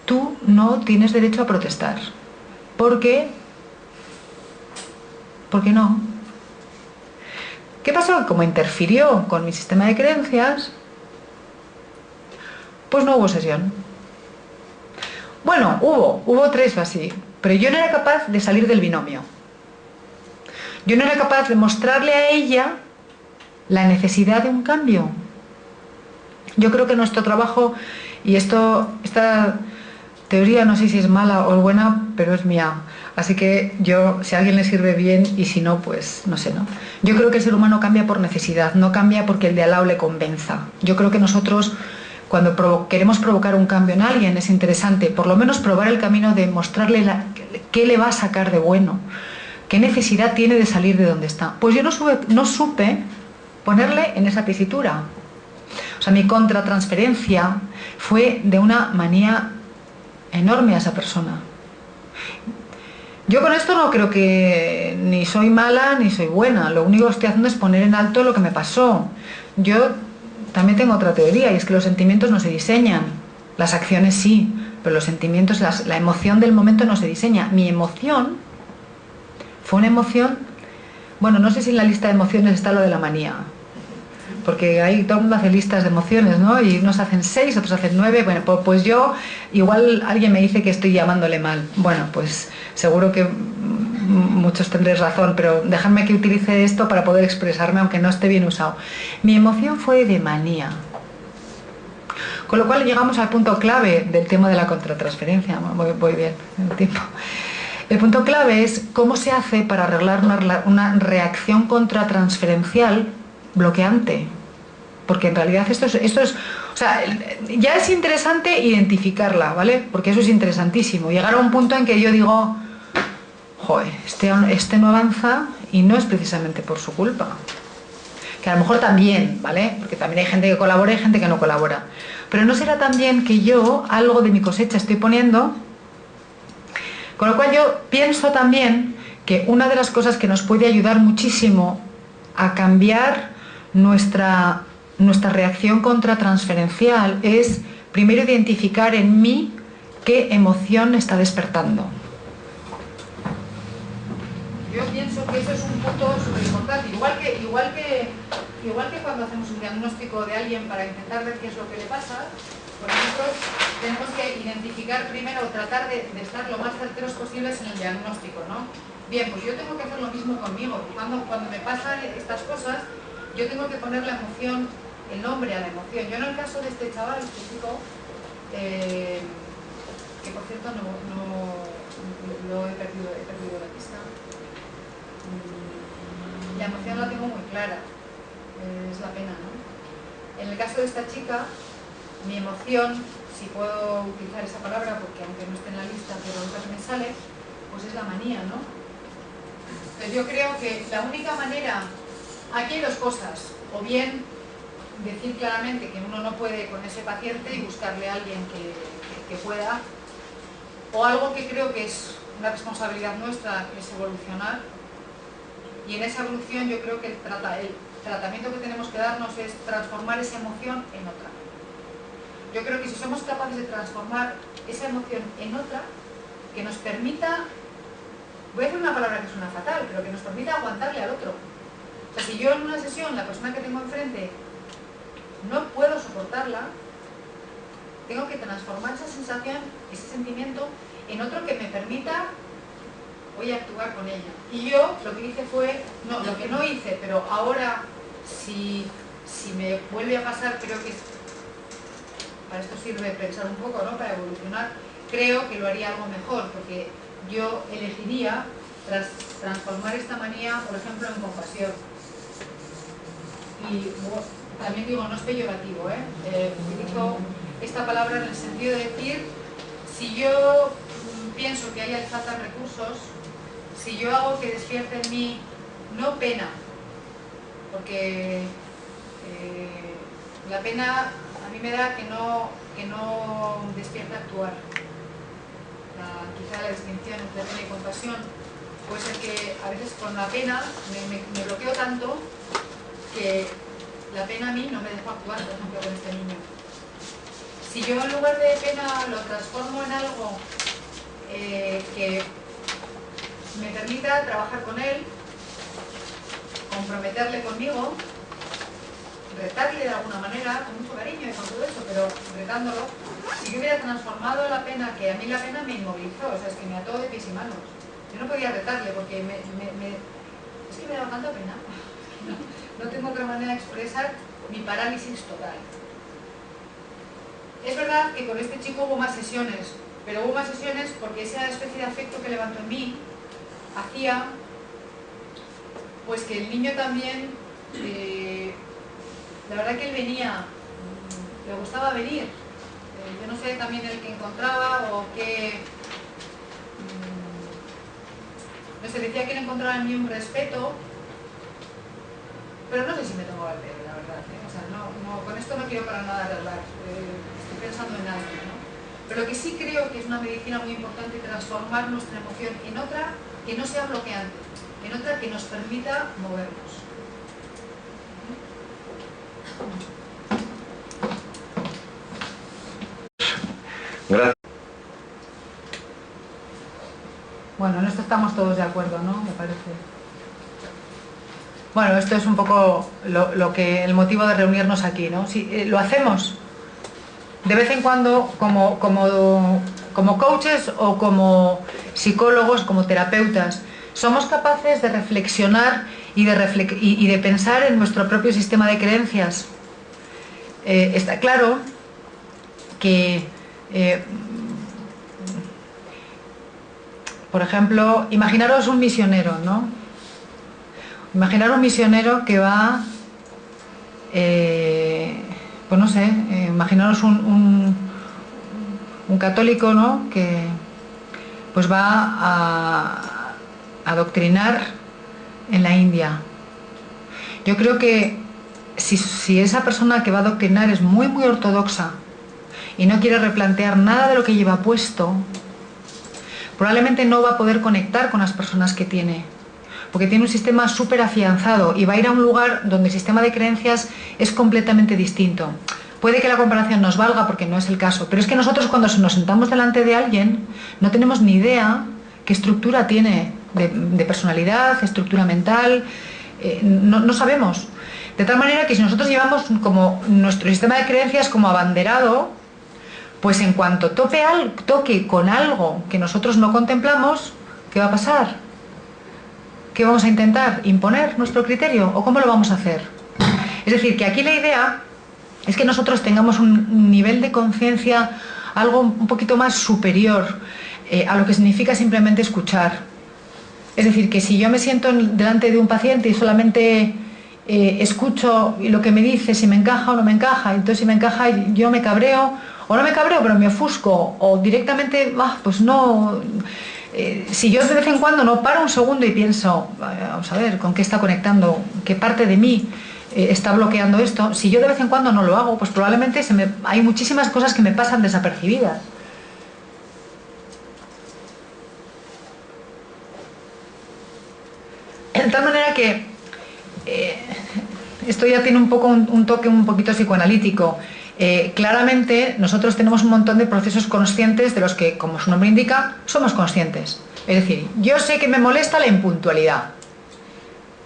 Speaker 2: tú no tienes derecho a protestar. ¿Por qué? ¿Por qué no? ¿Qué pasó? Como interfirió con mi sistema de creencias, pues no hubo sesión. Bueno, hubo 3 o así, pero yo no era capaz de salir del binomio. Yo no era capaz de mostrarle a ella la necesidad de un cambio. Yo creo que nuestro trabajo, y esta teoría no sé si es mala o buena, pero es mía. Así que si a alguien le sirve bien, y si no, pues no sé, ¿no? Yo creo que el ser humano cambia por necesidad, no cambia porque el de al lado le convenza. Yo creo que nosotros, cuando queremos provocar un cambio en alguien, es interesante por lo menos probar el camino de mostrarle qué le va a sacar de bueno, qué necesidad tiene de salir de donde está. Pues yo no supe ponerle en esa tesitura. O sea, mi contratransferencia fue de una manía enorme a esa persona. Yo con esto no creo que ni soy mala ni soy buena, lo único que estoy haciendo es poner en alto lo que me pasó. Yo también tengo otra teoría, y es que los sentimientos no se diseñan, las acciones sí, pero los sentimientos, la emoción del momento no se diseña. Mi emoción fue una emoción, bueno, no sé si en la lista de emociones está lo de la manía, porque ahí todo el mundo hace listas de emociones, ¿no? Y unos hacen 6, otros hacen 9, bueno, pues yo, igual alguien me dice que estoy llamándole mal. Bueno, pues seguro que muchos tendréis razón, pero dejadme que utilice esto para poder expresarme aunque no esté bien usado. Mi emoción fue de manía. Con lo cual llegamos al punto clave del tema de la contratransferencia. Voy bien en el tiempo. El punto clave es cómo se hace para arreglar una reacción contratransferencial bloqueante. Porque en realidad esto es, o sea, ya es interesante identificarla, ¿vale? Porque eso es interesantísimo. Llegar a un punto en que yo digo, joder, este no avanza, y no es precisamente por su culpa. Que a lo mejor también, ¿vale? Porque también hay gente que colabora y gente que no colabora. Pero no será también que yo algo de mi cosecha estoy poniendo. Con lo cual yo pienso también que una de las cosas que nos puede ayudar muchísimo a cambiar nuestra reacción contratransferencial es primero identificar en mí qué emoción está despertando. Yo pienso que eso es un punto súper importante, igual que cuando hacemos un diagnóstico de alguien para intentar ver qué es lo que le pasa, pues nosotros tenemos que identificar primero o tratar de estar lo más certeros posibles en el diagnóstico, ¿no? Bien, pues yo tengo que hacer lo mismo conmigo. Cuando me pasan estas cosas, yo tengo que poner la emoción, el nombre a la emoción. Yo en el caso de este chaval, este chico, que por cierto lo he perdido la pista, la emoción la tengo muy clara, es la pena, ¿no? En el caso de esta chica, mi emoción, si puedo utilizar esa palabra, porque aunque no esté en la lista, pero ahorita me sale, pues es la manía, ¿no? Entonces yo creo que la única manera, aquí hay dos cosas, o bien decir claramente que uno no puede con ese paciente y buscarle a alguien que pueda, o algo que creo que es una responsabilidad nuestra, que es evolucionar, y en esa evolución yo creo que el tratamiento que tenemos que darnos es transformar esa emoción en otra. Yo creo que si somos capaces de transformar esa emoción en otra, que nos permita, voy a decir una palabra que suena fatal, pero que nos permita aguantarle al otro. O sea, si yo en una sesión, la persona que tengo enfrente, no puedo soportarla, tengo que transformar esa sensación, ese sentimiento, en otro que me permita, voy a actuar con ella. Y yo lo que hice fue, no, lo que no hice, pero ahora, si me vuelve a pasar, creo que para esto sirve pensar un poco, ¿no? Para evolucionar, creo que lo haría algo mejor, porque yo elegiría transformar esta manía, por ejemplo, en compasión. Y también digo, no es peyorativo, utilizo esta palabra en el sentido de decir, si yo pienso que hay falta de recursos, si yo hago que despierte en mí, no pena, porque la pena a mí me da que no despierta actuar. Quizá la distinción entre pena y compasión puede ser que a veces con la pena me bloqueo tanto que la pena a mí no me deja actuar, por ejemplo, con este niño. Si yo en lugar de pena lo transformo en algo que me permita trabajar con él, comprometerle conmigo, retarle de alguna manera, con mucho cariño y con todo eso, pero retándolo, si yo hubiera transformado la pena, que a mí la pena me inmovilizó, o sea, es que me ató de pies y manos. Yo no podía retarle porque es que me daba tanta pena. No tengo otra manera de expresar mi parálisis total. Es verdad que con este chico hubo más sesiones, pero hubo más sesiones porque esa especie de afecto que levantó en mí hacía pues que el niño también, la verdad que él venía, le gustaba venir. Yo no sé también el que encontraba o qué, no sé, decía que él encontraba en mí un respeto, pero no sé si me tomaba el pelo, la verdad, O sea, con esto no quiero para nada arreglar, estoy pensando en algo, ¿no? Pero lo que sí creo que es una medicina muy importante, transformar nuestra emoción en otra que no sea bloqueante, en otra que nos permita movernos.
Speaker 1: Gracias.
Speaker 2: Bueno, en esto estamos todos de acuerdo, ¿no? Me parece. Bueno, esto es un poco el motivo de reunirnos aquí, ¿no? Si lo hacemos de vez en cuando como coaches o como psicólogos, como terapeutas, somos capaces de reflexionar y de pensar en nuestro propio sistema de creencias. Está claro que, por ejemplo, imaginaros un misionero, ¿no? Imaginar un misionero que va, pues no sé, imaginaros un católico, ¿no? Que pues va a adoctrinar en la India. Yo creo que si esa persona que va a adoctrinar es muy ortodoxa y no quiere replantear nada de lo que lleva puesto, probablemente no va a poder conectar con las personas que tiene, porque tiene un sistema súper afianzado y va a ir a un lugar donde el sistema de creencias es completamente distinto. Puede que la comparación nos valga porque no es el caso, pero es que nosotros cuando nos sentamos delante de alguien no tenemos ni idea qué estructura tiene de personalidad, estructura mental, no sabemos. De tal manera que si nosotros llevamos como nuestro sistema de creencias como abanderado, pues en cuanto toque con algo que nosotros no contemplamos, ¿qué va a pasar? ¿Qué vamos a intentar? ¿Imponer nuestro criterio? ¿O cómo lo vamos a hacer? Es decir, que aquí la idea es que nosotros tengamos un nivel de conciencia algo un poquito más superior a lo que significa simplemente escuchar. Es decir, que si yo me siento delante de un paciente y solamente escucho lo que me dice, si me encaja o no me encaja, entonces si me encaja yo me cabreo, o no me cabreo pero me ofusco, o directamente, pues no... si yo de vez en cuando no paro un segundo y pienso, vamos a ver, ¿con qué está conectando? ¿Qué parte de mí está bloqueando esto? Si yo de vez en cuando no lo hago, pues probablemente hay muchísimas cosas que me pasan desapercibidas. De tal manera que esto ya tiene un poco un toque un poquito psicoanalítico. Claramente nosotros tenemos un montón de procesos conscientes de los que, como su nombre indica, somos conscientes. Es decir, yo sé que me molesta la impuntualidad,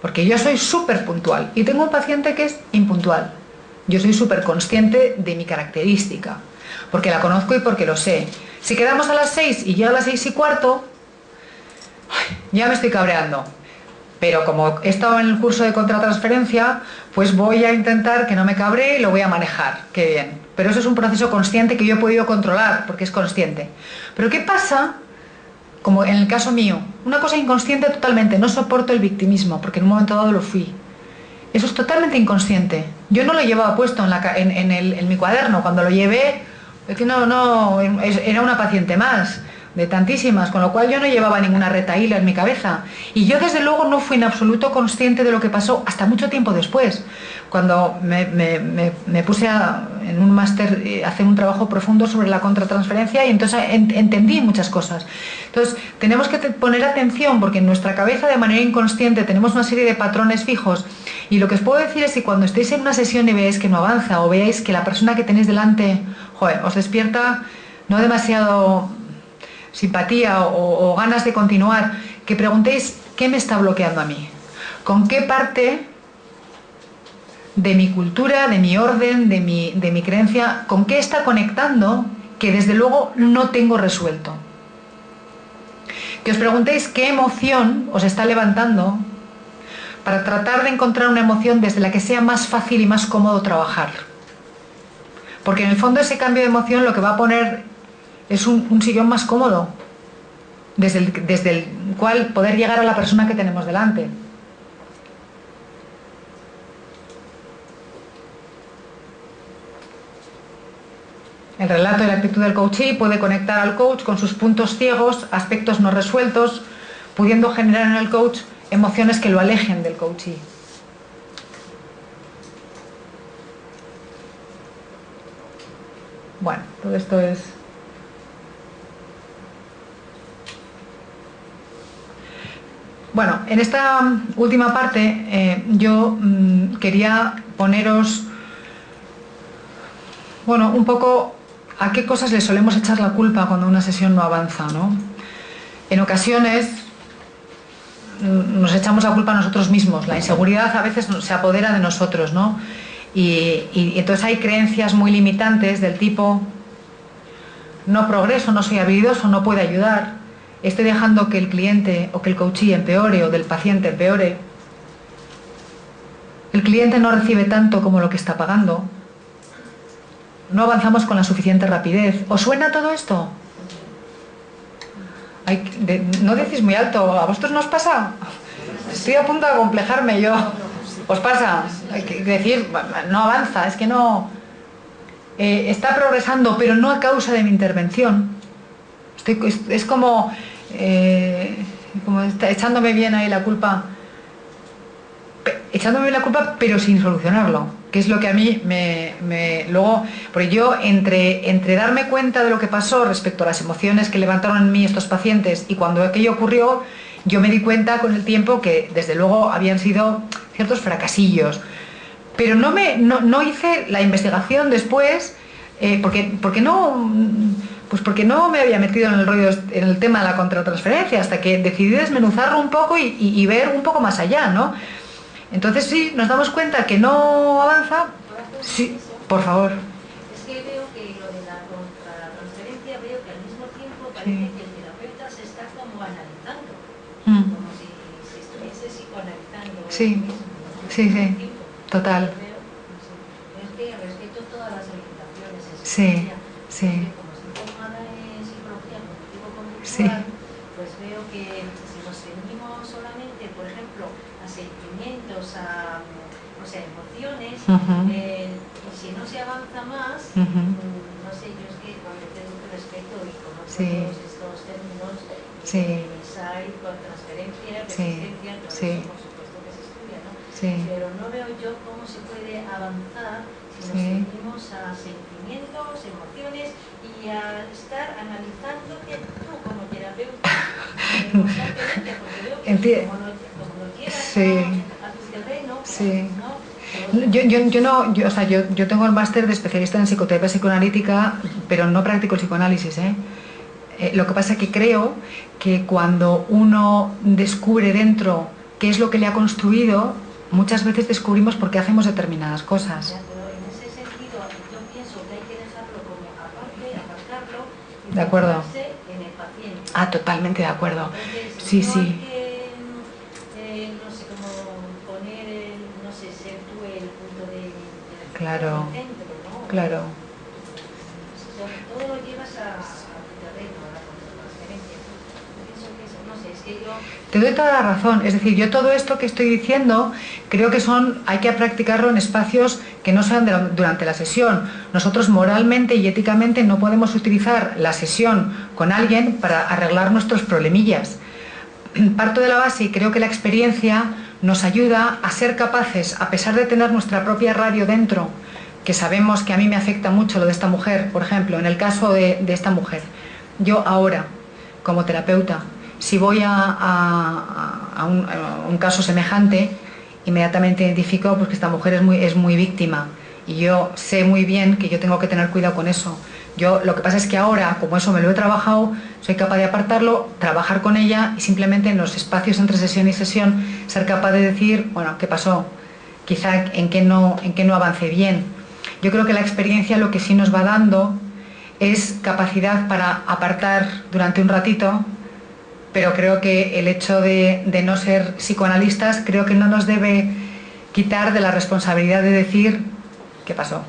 Speaker 2: porque yo soy súper puntual y tengo un paciente que es impuntual. Yo soy súper consciente de mi característica, porque la conozco y porque lo sé. Si quedamos a las 6 y yo a las 6:15, ya me estoy cabreando. Pero como he estado en el curso de contratransferencia, pues voy a intentar que no me cabree y lo voy a manejar. Qué bien. Pero eso es un proceso consciente que yo he podido controlar, porque es consciente. Pero ¿qué pasa? Como en el caso mío, una cosa inconsciente totalmente. No soporto el victimismo, porque en un momento dado lo fui. Eso es totalmente inconsciente. Yo no lo llevaba puesto en mi cuaderno. Cuando lo llevé, es que era una paciente más de tantísimas, con lo cual yo no llevaba ninguna retahíla en mi cabeza. Y yo desde luego no fui en absoluto consciente de lo que pasó hasta mucho tiempo después, cuando me puse en un máster a hacer un trabajo profundo sobre la contratransferencia y entonces entendí muchas cosas. Entonces tenemos que poner atención porque en nuestra cabeza de manera inconsciente tenemos una serie de patrones fijos y lo que os puedo decir es que cuando estéis en una sesión y veáis que no avanza o veáis que la persona que tenéis delante os despierta no demasiado simpatía o ganas de continuar, que preguntéis qué me está bloqueando a mí, con qué parte de mi cultura, de mi orden, de mi creencia, con qué está conectando que desde luego no tengo resuelto. Que os preguntéis qué emoción os está levantando para tratar de encontrar una emoción desde la que sea más fácil y más cómodo trabajar. Porque en el fondo ese cambio de emoción lo que va a poner es un sillón más cómodo, desde el cual poder llegar a la persona que tenemos delante. El relato y la actitud del coachee puede conectar al coach con sus puntos ciegos, aspectos no resueltos, pudiendo generar en el coach emociones que lo alejen del coachee. Bueno, todo esto es... Bueno, en esta última parte yo quería poneros, bueno, un poco a qué cosas le solemos echar la culpa cuando una sesión no avanza, ¿no? En ocasiones nos echamos la culpa a nosotros mismos, la inseguridad a veces se apodera de nosotros, ¿no? Y entonces hay creencias muy limitantes del tipo no progreso, no soy habilidoso, no puedo ayudar, estoy dejando que el cliente o que el coachee empeore o del paciente empeore, el cliente no recibe tanto como lo que está pagando, no avanzamos con la suficiente rapidez. ¿Os suena todo esto? No decís muy alto, ¿a vosotros no os pasa? Estoy a punto de acomplejarme yo. ¿Os pasa? Hay que decir, no avanza, es que no... está progresando, pero no a causa de mi intervención. Es como echándome bien ahí la culpa, pero sin solucionarlo, que es lo que a mí luego, porque yo entre darme cuenta de lo que pasó respecto a las emociones que levantaron en mí estos pacientes y cuando aquello ocurrió, Yo me di cuenta con el tiempo que desde luego habían sido ciertos fracasillos, pero no hice la investigación después, porque no me había metido en el rollo, en el tema de la contratransferencia, hasta que decidí desmenuzarlo un poco y ver un poco más allá, ¿no? Entonces sí, nos damos cuenta que no avanza. Sí, por favor.
Speaker 3: Es que veo que lo de la contratransferencia, veo que al mismo tiempo parece que el terapeuta se está como analizando, como si estuviese psicoanalizando.
Speaker 2: Sí, sí, total.
Speaker 3: Es que respeto todas las orientaciones en
Speaker 2: Sí,
Speaker 3: psicología.
Speaker 2: sí.
Speaker 3: Como estoy formada en psicología cognitivo-conductual,
Speaker 2: Sí.
Speaker 3: pues veo que si nos ceñimos solamente, por ejemplo, a sentimientos, a emociones, y si no se avanza más, no sé, yo es que cuando tengo que respeto y conozco todos estos términos, insight, transferencia, resistencia, todo eso por supuesto que se estudia, ¿no? Pero no veo yo cómo se puede avanzar si nos ceñimos a sentimientos, emociones y a estar analizándote tú como terapeuta constantemente, porque veo que como lo quieras a tu terreno, ¿no? Yo tengo el máster de especialista en psicoterapia psicoanalítica, pero no practico el psicoanálisis, lo que pasa es que creo que cuando uno descubre dentro qué es lo que le ha construido, muchas veces descubrimos por qué hacemos determinadas cosas. Ya, pero en ese sentido, yo pienso que hay que dejarlo como aparte, apartarlo y
Speaker 2: de acuerdo.
Speaker 3: centrarse en el paciente.
Speaker 2: Ah, totalmente de acuerdo.
Speaker 3: Entonces,
Speaker 2: Sí,
Speaker 3: no
Speaker 2: sí.
Speaker 3: hay que, no sé, como poner, no sé, ser tú el punto de
Speaker 2: Claro,
Speaker 3: centro, ¿no?
Speaker 2: claro.
Speaker 3: Todo lo llevas a tu terreno, a la transferencia. Yo pienso que eso, no sé, es que yo...
Speaker 2: Te doy toda la razón, es decir, yo todo esto que estoy diciendo creo que hay que practicarlo en espacios que no sean durante la sesión. Nosotros moralmente y éticamente no podemos utilizar la sesión con alguien para arreglar nuestros problemillas. Parto de la base y creo que la experiencia nos ayuda a ser capaces, a pesar de tener nuestra propia radio dentro, que sabemos que a mí me afecta mucho lo de esta mujer, por ejemplo, en el caso de esta mujer, yo ahora, como terapeuta, si voy a un caso semejante, inmediatamente identifico pues, que esta mujer es muy víctima y yo sé muy bien que yo tengo que tener cuidado con eso. Lo que pasa es que ahora, como eso me lo he trabajado, soy capaz de apartarlo, trabajar con ella y simplemente en los espacios entre sesión y sesión ser capaz de decir, bueno, ¿qué pasó? Quizá en qué no avancé bien. Yo creo que la experiencia lo que sí nos va dando es capacidad para apartar durante un ratito, pero creo que el hecho de no ser psicoanalistas creo que no nos debe quitar de la responsabilidad de decir ¿qué pasó?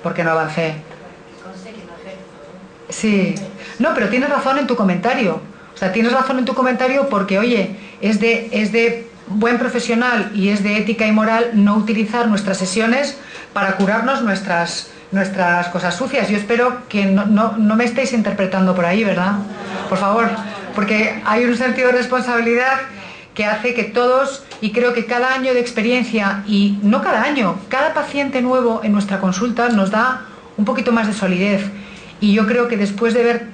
Speaker 2: ¿Por qué no avancé? Sí, no, pero tienes razón en tu comentario. O sea, tienes razón en tu comentario porque, oye, es de buen profesional y es de ética y moral no utilizar nuestras sesiones para curarnos nuestras cosas sucias. Yo espero que no me estéis interpretando por ahí, ¿verdad? Por favor, porque hay un sentido de responsabilidad que hace que todos, y creo que cada año de experiencia, y no cada año, cada paciente nuevo en nuestra consulta nos da un poquito más de solidez. Y yo creo que después de ver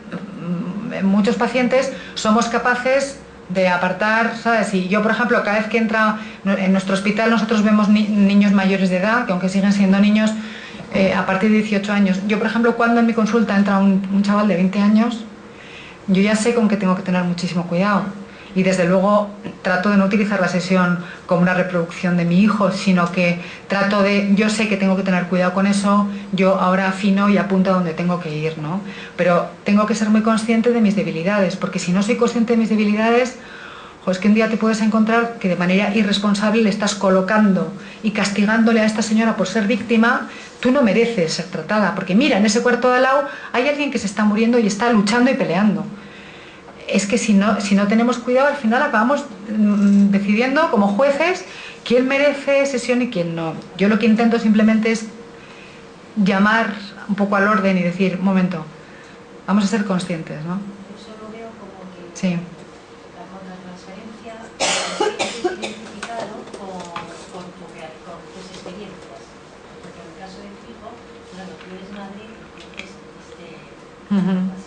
Speaker 2: muchos pacientes somos capaces de apartar, ¿sabes? Y yo, por ejemplo, cada vez que entra en nuestro hospital nosotros vemos niños mayores de edad, que aunque siguen siendo niños, a partir de 18 años. Yo, por ejemplo, cuando en mi consulta entra un chaval de 20 años, yo ya sé con que tengo que tener muchísimo cuidado. Y desde luego trato de no utilizar la sesión como una reproducción de mi hijo, sino que yo sé que tengo que tener cuidado con eso, yo ahora afino y apunto a donde tengo que ir, ¿no? Pero tengo que ser muy consciente de mis debilidades, porque si no soy consciente de mis debilidades, es que un día te puedes encontrar que de manera irresponsable le estás colocando y castigándole a esta señora por ser víctima. Tú no mereces ser tratada, porque mira, en ese cuarto de al lado hay alguien que se está muriendo y está luchando y peleando. Es que si no tenemos cuidado, al final acabamos decidiendo como jueces quién merece sesión y quién no. Yo lo que intento simplemente es llamar un poco al orden y decir, un momento, vamos a ser conscientes, ¿no?
Speaker 3: Yo solo veo como que
Speaker 2: Sí.
Speaker 3: la contratransferencia es identificado con tus experiencias. Porque en el caso de tu hijo, claro, tú eres madre y tienes situaciones, ¿no?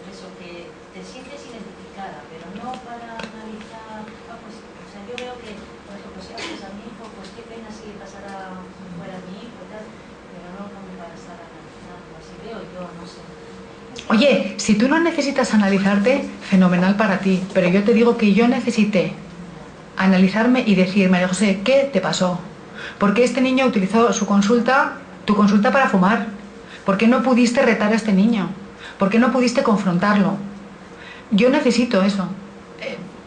Speaker 3: Por eso que te sientes identificada cara, pero no para analizar, pues, o sea, yo veo que, por ejemplo, si haces a mi hijo, pues qué pena si pasara fuera mi hijo y tal, pero no como para estar analizando, así veo yo, no sé.
Speaker 2: Oye, si tú no necesitas analizarte, fenomenal para ti, pero yo te digo que yo necesité analizarme y decir, María José, ¿qué te pasó? ¿Por qué este niño utilizó tu consulta para fumar? ¿Por qué no pudiste retar a este niño? ¿Por qué no pudiste confrontarlo? Yo necesito eso.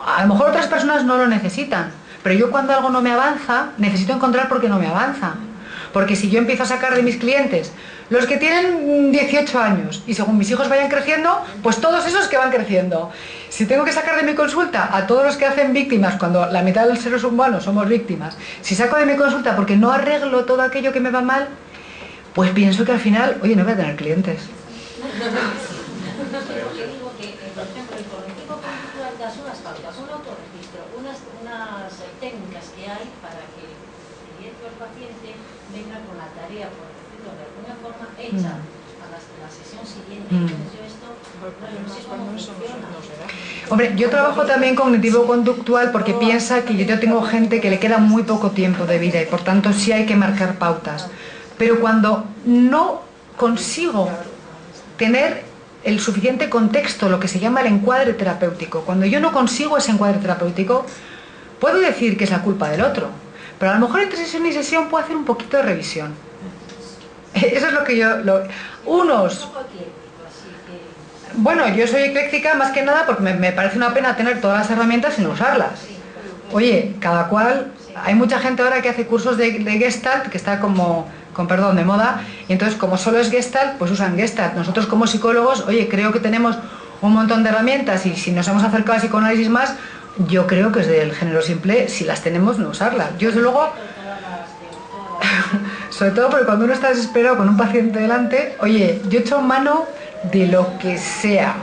Speaker 2: A lo mejor otras personas no lo necesitan, pero yo cuando algo no me avanza, necesito encontrar por qué no me avanza. Porque si yo empiezo a sacar de mis clientes los que tienen 18 años y según mis hijos vayan creciendo, pues todos esos que van creciendo. Si tengo que sacar de mi consulta a todos los que hacen víctimas, cuando la mitad de los seres humanos somos víctimas, si saco de mi consulta porque no arreglo todo aquello que me va mal, pues pienso que al final, oye, no voy a tener clientes.
Speaker 3: Porque digo que, por ejemplo, el cognitivo conductual das unas pautas, un autorregistro, unas técnicas que hay para que el cliente o el paciente venga con la tarea, por decirlo de alguna forma, hecha a la sesión siguiente. Entonces yo esto no sé cómo funciona.
Speaker 2: Hombre, yo trabajo también cognitivo-conductual porque piensa que yo tengo gente que le queda muy poco tiempo de vida y por tanto sí hay que marcar pautas. Pero cuando no consigo tener el suficiente contexto, lo que se llama el encuadre terapéutico, cuando yo no consigo ese encuadre terapéutico, puedo decir que es la culpa del otro, pero a lo mejor entre sesión y sesión puedo hacer un poquito de revisión. Eso es lo que yo... Unos... Bueno, yo soy ecléctica más que nada porque me parece una pena tener todas las herramientas y no usarlas. Oye, cada cual... Hay mucha gente ahora que hace cursos de Gestalt, que está como, con perdón, de moda, y entonces como solo es Gestalt, pues usan Gestalt. Nosotros como psicólogos, oye, creo que tenemos un montón de herramientas y si nos hemos acercado a psicoanálisis más, yo creo que es del género simple, si las tenemos, no usarlas. Yo desde luego... Sobre todo porque cuando uno está desesperado con un paciente delante, oye, yo echo mano de lo que sea.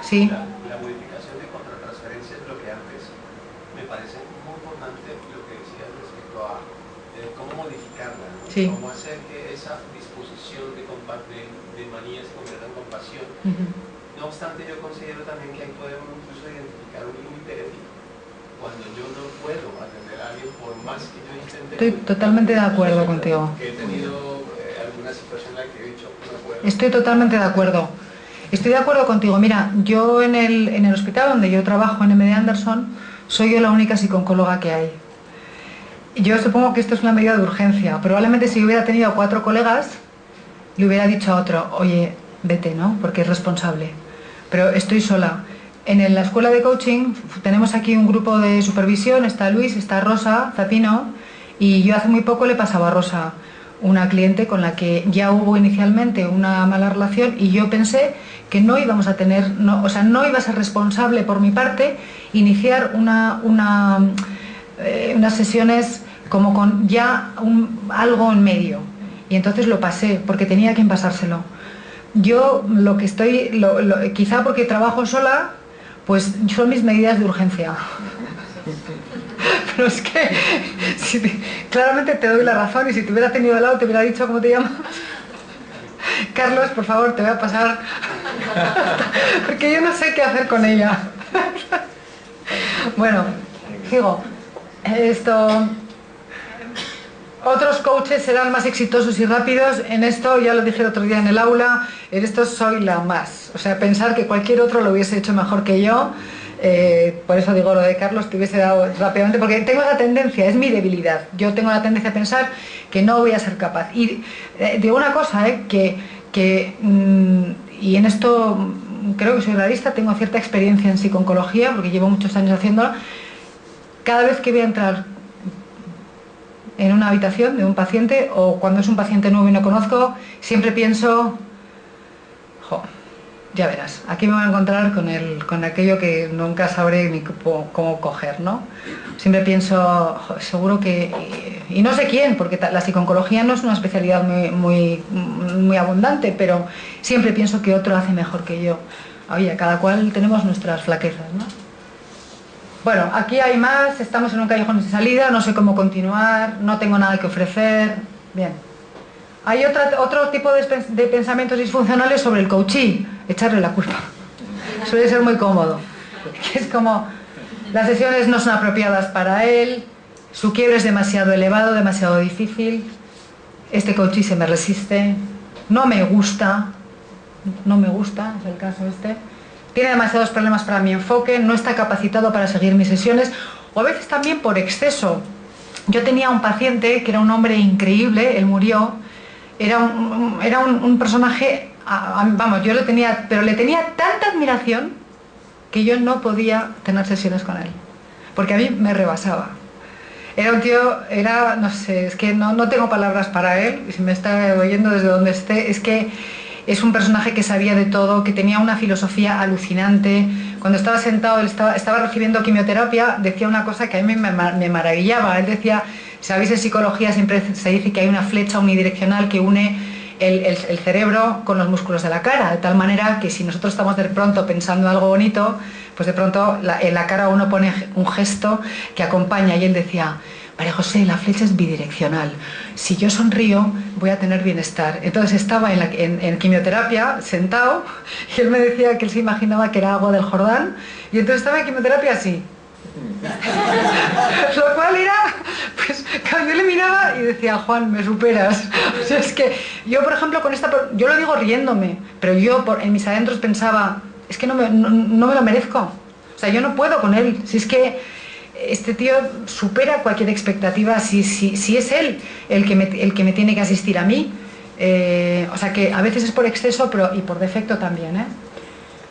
Speaker 2: Sí.
Speaker 7: La modificación de contratransferencias bloqueantes me parece muy importante lo que decías respecto a cómo modificarla, ¿no?
Speaker 2: Sí.
Speaker 7: Cómo hacer que esa disposición de manías se convierta en compasión. No obstante, yo considero también que ahí podemos incluso identificar un límite ético. Cuando yo no puedo atender a alguien por más que yo intente...
Speaker 2: Estoy totalmente de acuerdo contigo.
Speaker 7: Que he tenido alguna situación en la que he dicho, no puedo.
Speaker 2: Estoy totalmente de acuerdo. Estoy de acuerdo contigo. Mira, yo en el hospital donde yo trabajo, en MD Anderson, soy yo la única psicooncóloga que hay. Yo supongo que esto es una medida de urgencia. Probablemente si hubiera tenido 4 colegas, le hubiera dicho a otro, oye, vete, ¿no? Porque es responsable. Pero estoy sola. En la escuela de coaching tenemos aquí un grupo de supervisión, está Luis, está Rosa Zapino, y yo hace muy poco le pasaba a Rosa, una cliente con la que ya hubo inicialmente una mala relación y yo pensé que no íbamos a tener, no iba a ser responsable por mi parte iniciar unas sesiones como con ya algo en medio. Y entonces lo pasé, porque tenía quien pasárselo. Yo lo que estoy, quizá porque trabajo sola, pues son mis medidas de urgencia. Pero es que claramente te doy la razón y si te hubiera tenido al lado te hubiera dicho cómo te llamas. Carlos, por favor, te voy a pasar. Porque yo no sé qué hacer con ella. Bueno, digo, otros coaches serán más exitosos y rápidos. En esto, ya lo dije el otro día en el aula, en esto soy la más. O sea, pensar que cualquier otro lo hubiese hecho mejor que yo. Por eso digo lo de Carlos, te hubiese dado rápidamente, porque tengo la tendencia, es mi debilidad. Yo tengo la tendencia a pensar que no voy a ser capaz. Y digo una cosa, y en esto creo que soy realista, tengo cierta experiencia en psico-oncología, porque llevo muchos años haciéndola. Cada vez que voy a entrar en una habitación de un paciente, o cuando es un paciente nuevo y no conozco, siempre pienso, ya verás, aquí me voy a encontrar con aquello que nunca sabré ni cómo coger, ¿no? Siempre pienso, seguro que, y no sé quién, porque la psiconcología no es una especialidad muy abundante, pero siempre pienso que otro hace mejor que yo. Oye, cada cual tenemos nuestras flaquezas, ¿no? Bueno, aquí hay más, estamos en un callejón sin salida, no sé cómo continuar, no tengo nada que ofrecer, bien. Hay otro tipo de pensamientos disfuncionales sobre el coachí, echarle la culpa. Suele ser muy cómodo. Es como, las sesiones no son apropiadas para él, su quiebre es demasiado elevado, demasiado difícil, este coachí se me resiste, no me gusta, es el caso este, tiene demasiados problemas para mi enfoque, no está capacitado para seguir mis sesiones, o a veces también por exceso. Yo tenía un paciente que era un hombre increíble, él murió. Era un personaje, vamos, yo le tenía tanta admiración que yo no podía tener sesiones con él, porque a mí me rebasaba. Era un tío, no sé, es que no tengo palabras para él, y si me está oyendo desde donde esté, es que es un personaje que sabía de todo, que tenía una filosofía alucinante. Cuando estaba sentado, él estaba recibiendo quimioterapia, decía una cosa que a mí me maravillaba. Él decía, sabéis, en psicología siempre se dice que hay una flecha unidireccional que une el cerebro con los músculos de la cara, de tal manera que si nosotros estamos de pronto pensando algo bonito, pues de pronto en la cara uno pone un gesto que acompaña, y él decía, María José, la flecha es bidireccional, si yo sonrío voy a tener bienestar. Entonces estaba en quimioterapia sentado, y él me decía que él se imaginaba que era agua del Jordán, y entonces estaba en quimioterapia así. Lo cual era, pues yo le miraba y decía, Juan, me superas. O sea, es que yo, por ejemplo, yo lo digo riéndome, pero yo en mis adentros pensaba, es que no me lo merezco. O sea, yo no puedo con él. Si es que este tío supera cualquier expectativa, si es él el que me tiene que asistir a mí. O sea, que a veces es por exceso, pero y por defecto también, ¿eh?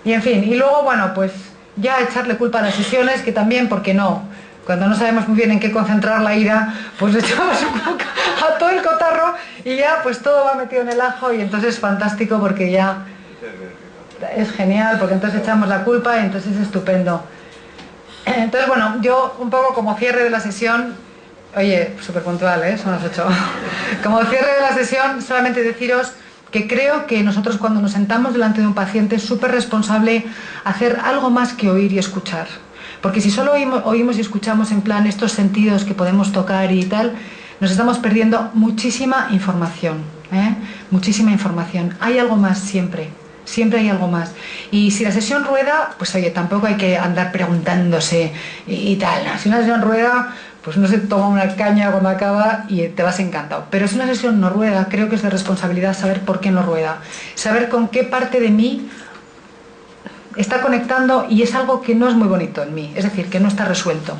Speaker 2: Y en fin, y luego, bueno, pues ya echarle culpa a las sesiones, que también, ¿por qué no? Cuando no sabemos muy bien en qué concentrar la ira, pues le echamos un poco a todo el cotarro y ya pues todo va metido en el ajo, y entonces es fantástico porque ya es genial, porque entonces echamos la culpa y entonces es estupendo. Entonces, bueno, yo un poco como cierre de la sesión, oye, súper puntual, ¿eh? Son las 8. Como cierre de la sesión, solamente deciros que creo que nosotros cuando nos sentamos delante de un paciente es súper responsable hacer algo más que oír y escuchar. Porque si solo oímos y escuchamos en plan estos sentidos que podemos tocar y tal, nos estamos perdiendo muchísima información, ¿eh? Muchísima información. Hay algo más siempre. Siempre hay algo más. Y si la sesión rueda, pues oye, tampoco hay que andar preguntándose y tal. Si una sesión rueda, pues no se toma una caña cuando acaba y te vas encantado. Pero si una sesión no rueda, creo que es de responsabilidad saber por qué no rueda. Saber con qué parte de mí está conectando, y es algo que no es muy bonito en mí, es decir, que no está resuelto.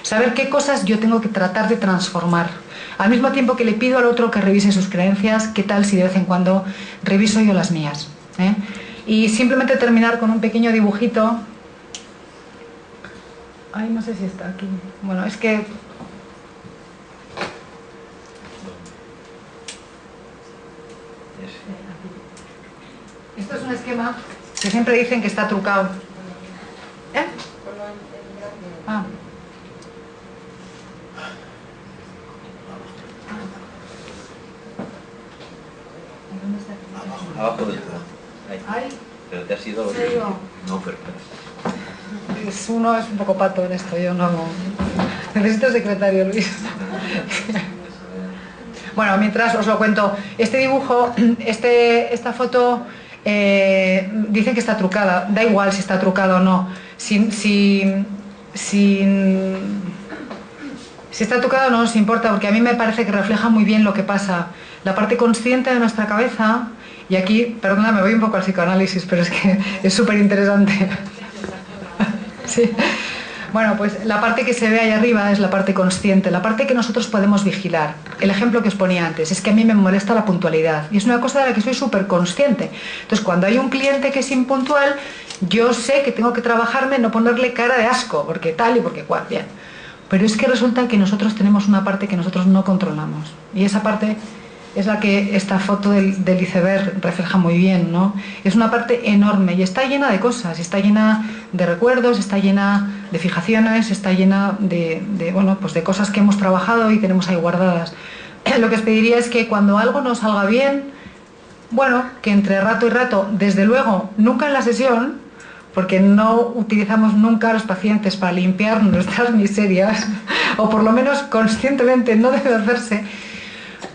Speaker 2: Saber qué cosas yo tengo que tratar de transformar. Al mismo tiempo que le pido al otro que revise sus creencias, ¿qué tal si de vez en cuando reviso yo las mías? Y simplemente terminar con un pequeño dibujito. Ay, no sé si está aquí. Bueno, es que esto es un esquema que siempre dicen que está trucado. ¿Eh? Ah.
Speaker 1: Abajo del todo. Ahí. Pero te has ido. No, pero
Speaker 2: uno es un poco pato en esto, yo no. Necesito secretario, Luis. Bueno, mientras os lo cuento, este dibujo, esta foto, dicen que está trucada. Da igual si está trucada o no. Si está trucada no nos importa, porque a mí me parece que refleja muy bien lo que pasa. La parte consciente de nuestra cabeza, y aquí, perdona, me voy un poco al psicoanálisis, pero es que es súper interesante. Sí. Bueno, pues la parte que se ve ahí arriba es la parte consciente, la parte que nosotros podemos vigilar. El ejemplo que os ponía antes es que a mí me molesta la puntualidad, y es una cosa de la que soy súper consciente. Entonces, cuando hay un cliente que es impuntual, yo sé que tengo que trabajarme, no ponerle cara de asco, porque tal y porque cual, bien. Pero es que resulta que nosotros tenemos una parte que nosotros no controlamos, y esa parte es la que esta foto del iceberg refleja muy bien, ¿no? Es una parte enorme y está llena de cosas, está llena de recuerdos, está llena de fijaciones, está llena bueno, pues de cosas que hemos trabajado y tenemos ahí guardadas. Lo que os pediría es que cuando algo no salga bien, bueno, que entre rato y rato, desde luego, nunca en la sesión, porque no utilizamos nunca a los pacientes para limpiar nuestras miserias, o por lo menos conscientemente no debe hacerse,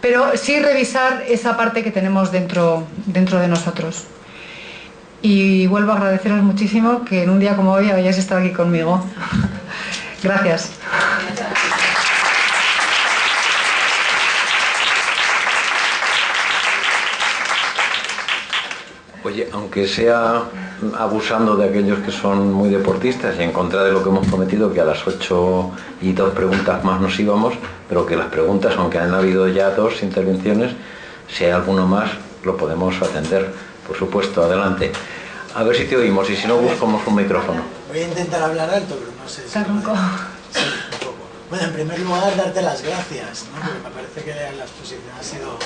Speaker 2: pero sí revisar esa parte que tenemos dentro de nosotros. Y vuelvo a agradeceros muchísimo que en un día como hoy hayáis estado aquí conmigo. Gracias.
Speaker 1: Oye, aunque sea abusando de aquellos que son muy deportistas y en contra de lo que hemos prometido, que a las 8:02 preguntas más nos íbamos, pero que las preguntas, aunque han habido ya 2 intervenciones, si hay alguno más, lo podemos atender, por supuesto. Adelante. A ver si te oímos y si no, buscamos un micrófono.
Speaker 8: Voy a intentar hablar alto, pero no sé si...
Speaker 2: Sí, un poco.
Speaker 8: Bueno, en primer lugar, darte las gracias, ¿no? Porque me parece que la exposición ha sido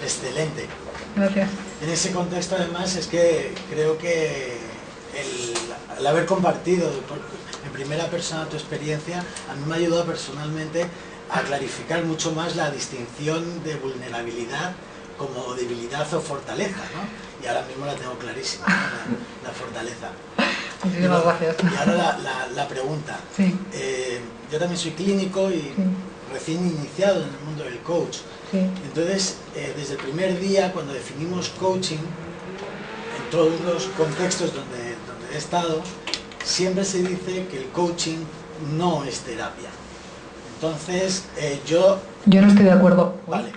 Speaker 8: excelente.
Speaker 2: Gracias.
Speaker 8: En ese contexto, además, es que creo que el haber compartido en primera persona tu experiencia a mí me ha ayudado personalmente a clarificar mucho más la distinción de vulnerabilidad como debilidad o fortaleza, ¿no? Y ahora mismo la tengo clarísima, ¿no? la fortaleza.
Speaker 2: Muchísimas gracias.
Speaker 8: Y ahora la pregunta.
Speaker 2: Sí.
Speaker 8: Yo también soy clínico y
Speaker 2: Sí.
Speaker 8: recién iniciado en el mundo del coach.
Speaker 2: Sí.
Speaker 8: Entonces, desde el primer día, cuando definimos coaching, en todos los contextos donde he estado, siempre se dice que el coaching no es terapia. Entonces, yo
Speaker 2: no estoy de acuerdo.
Speaker 8: Vale.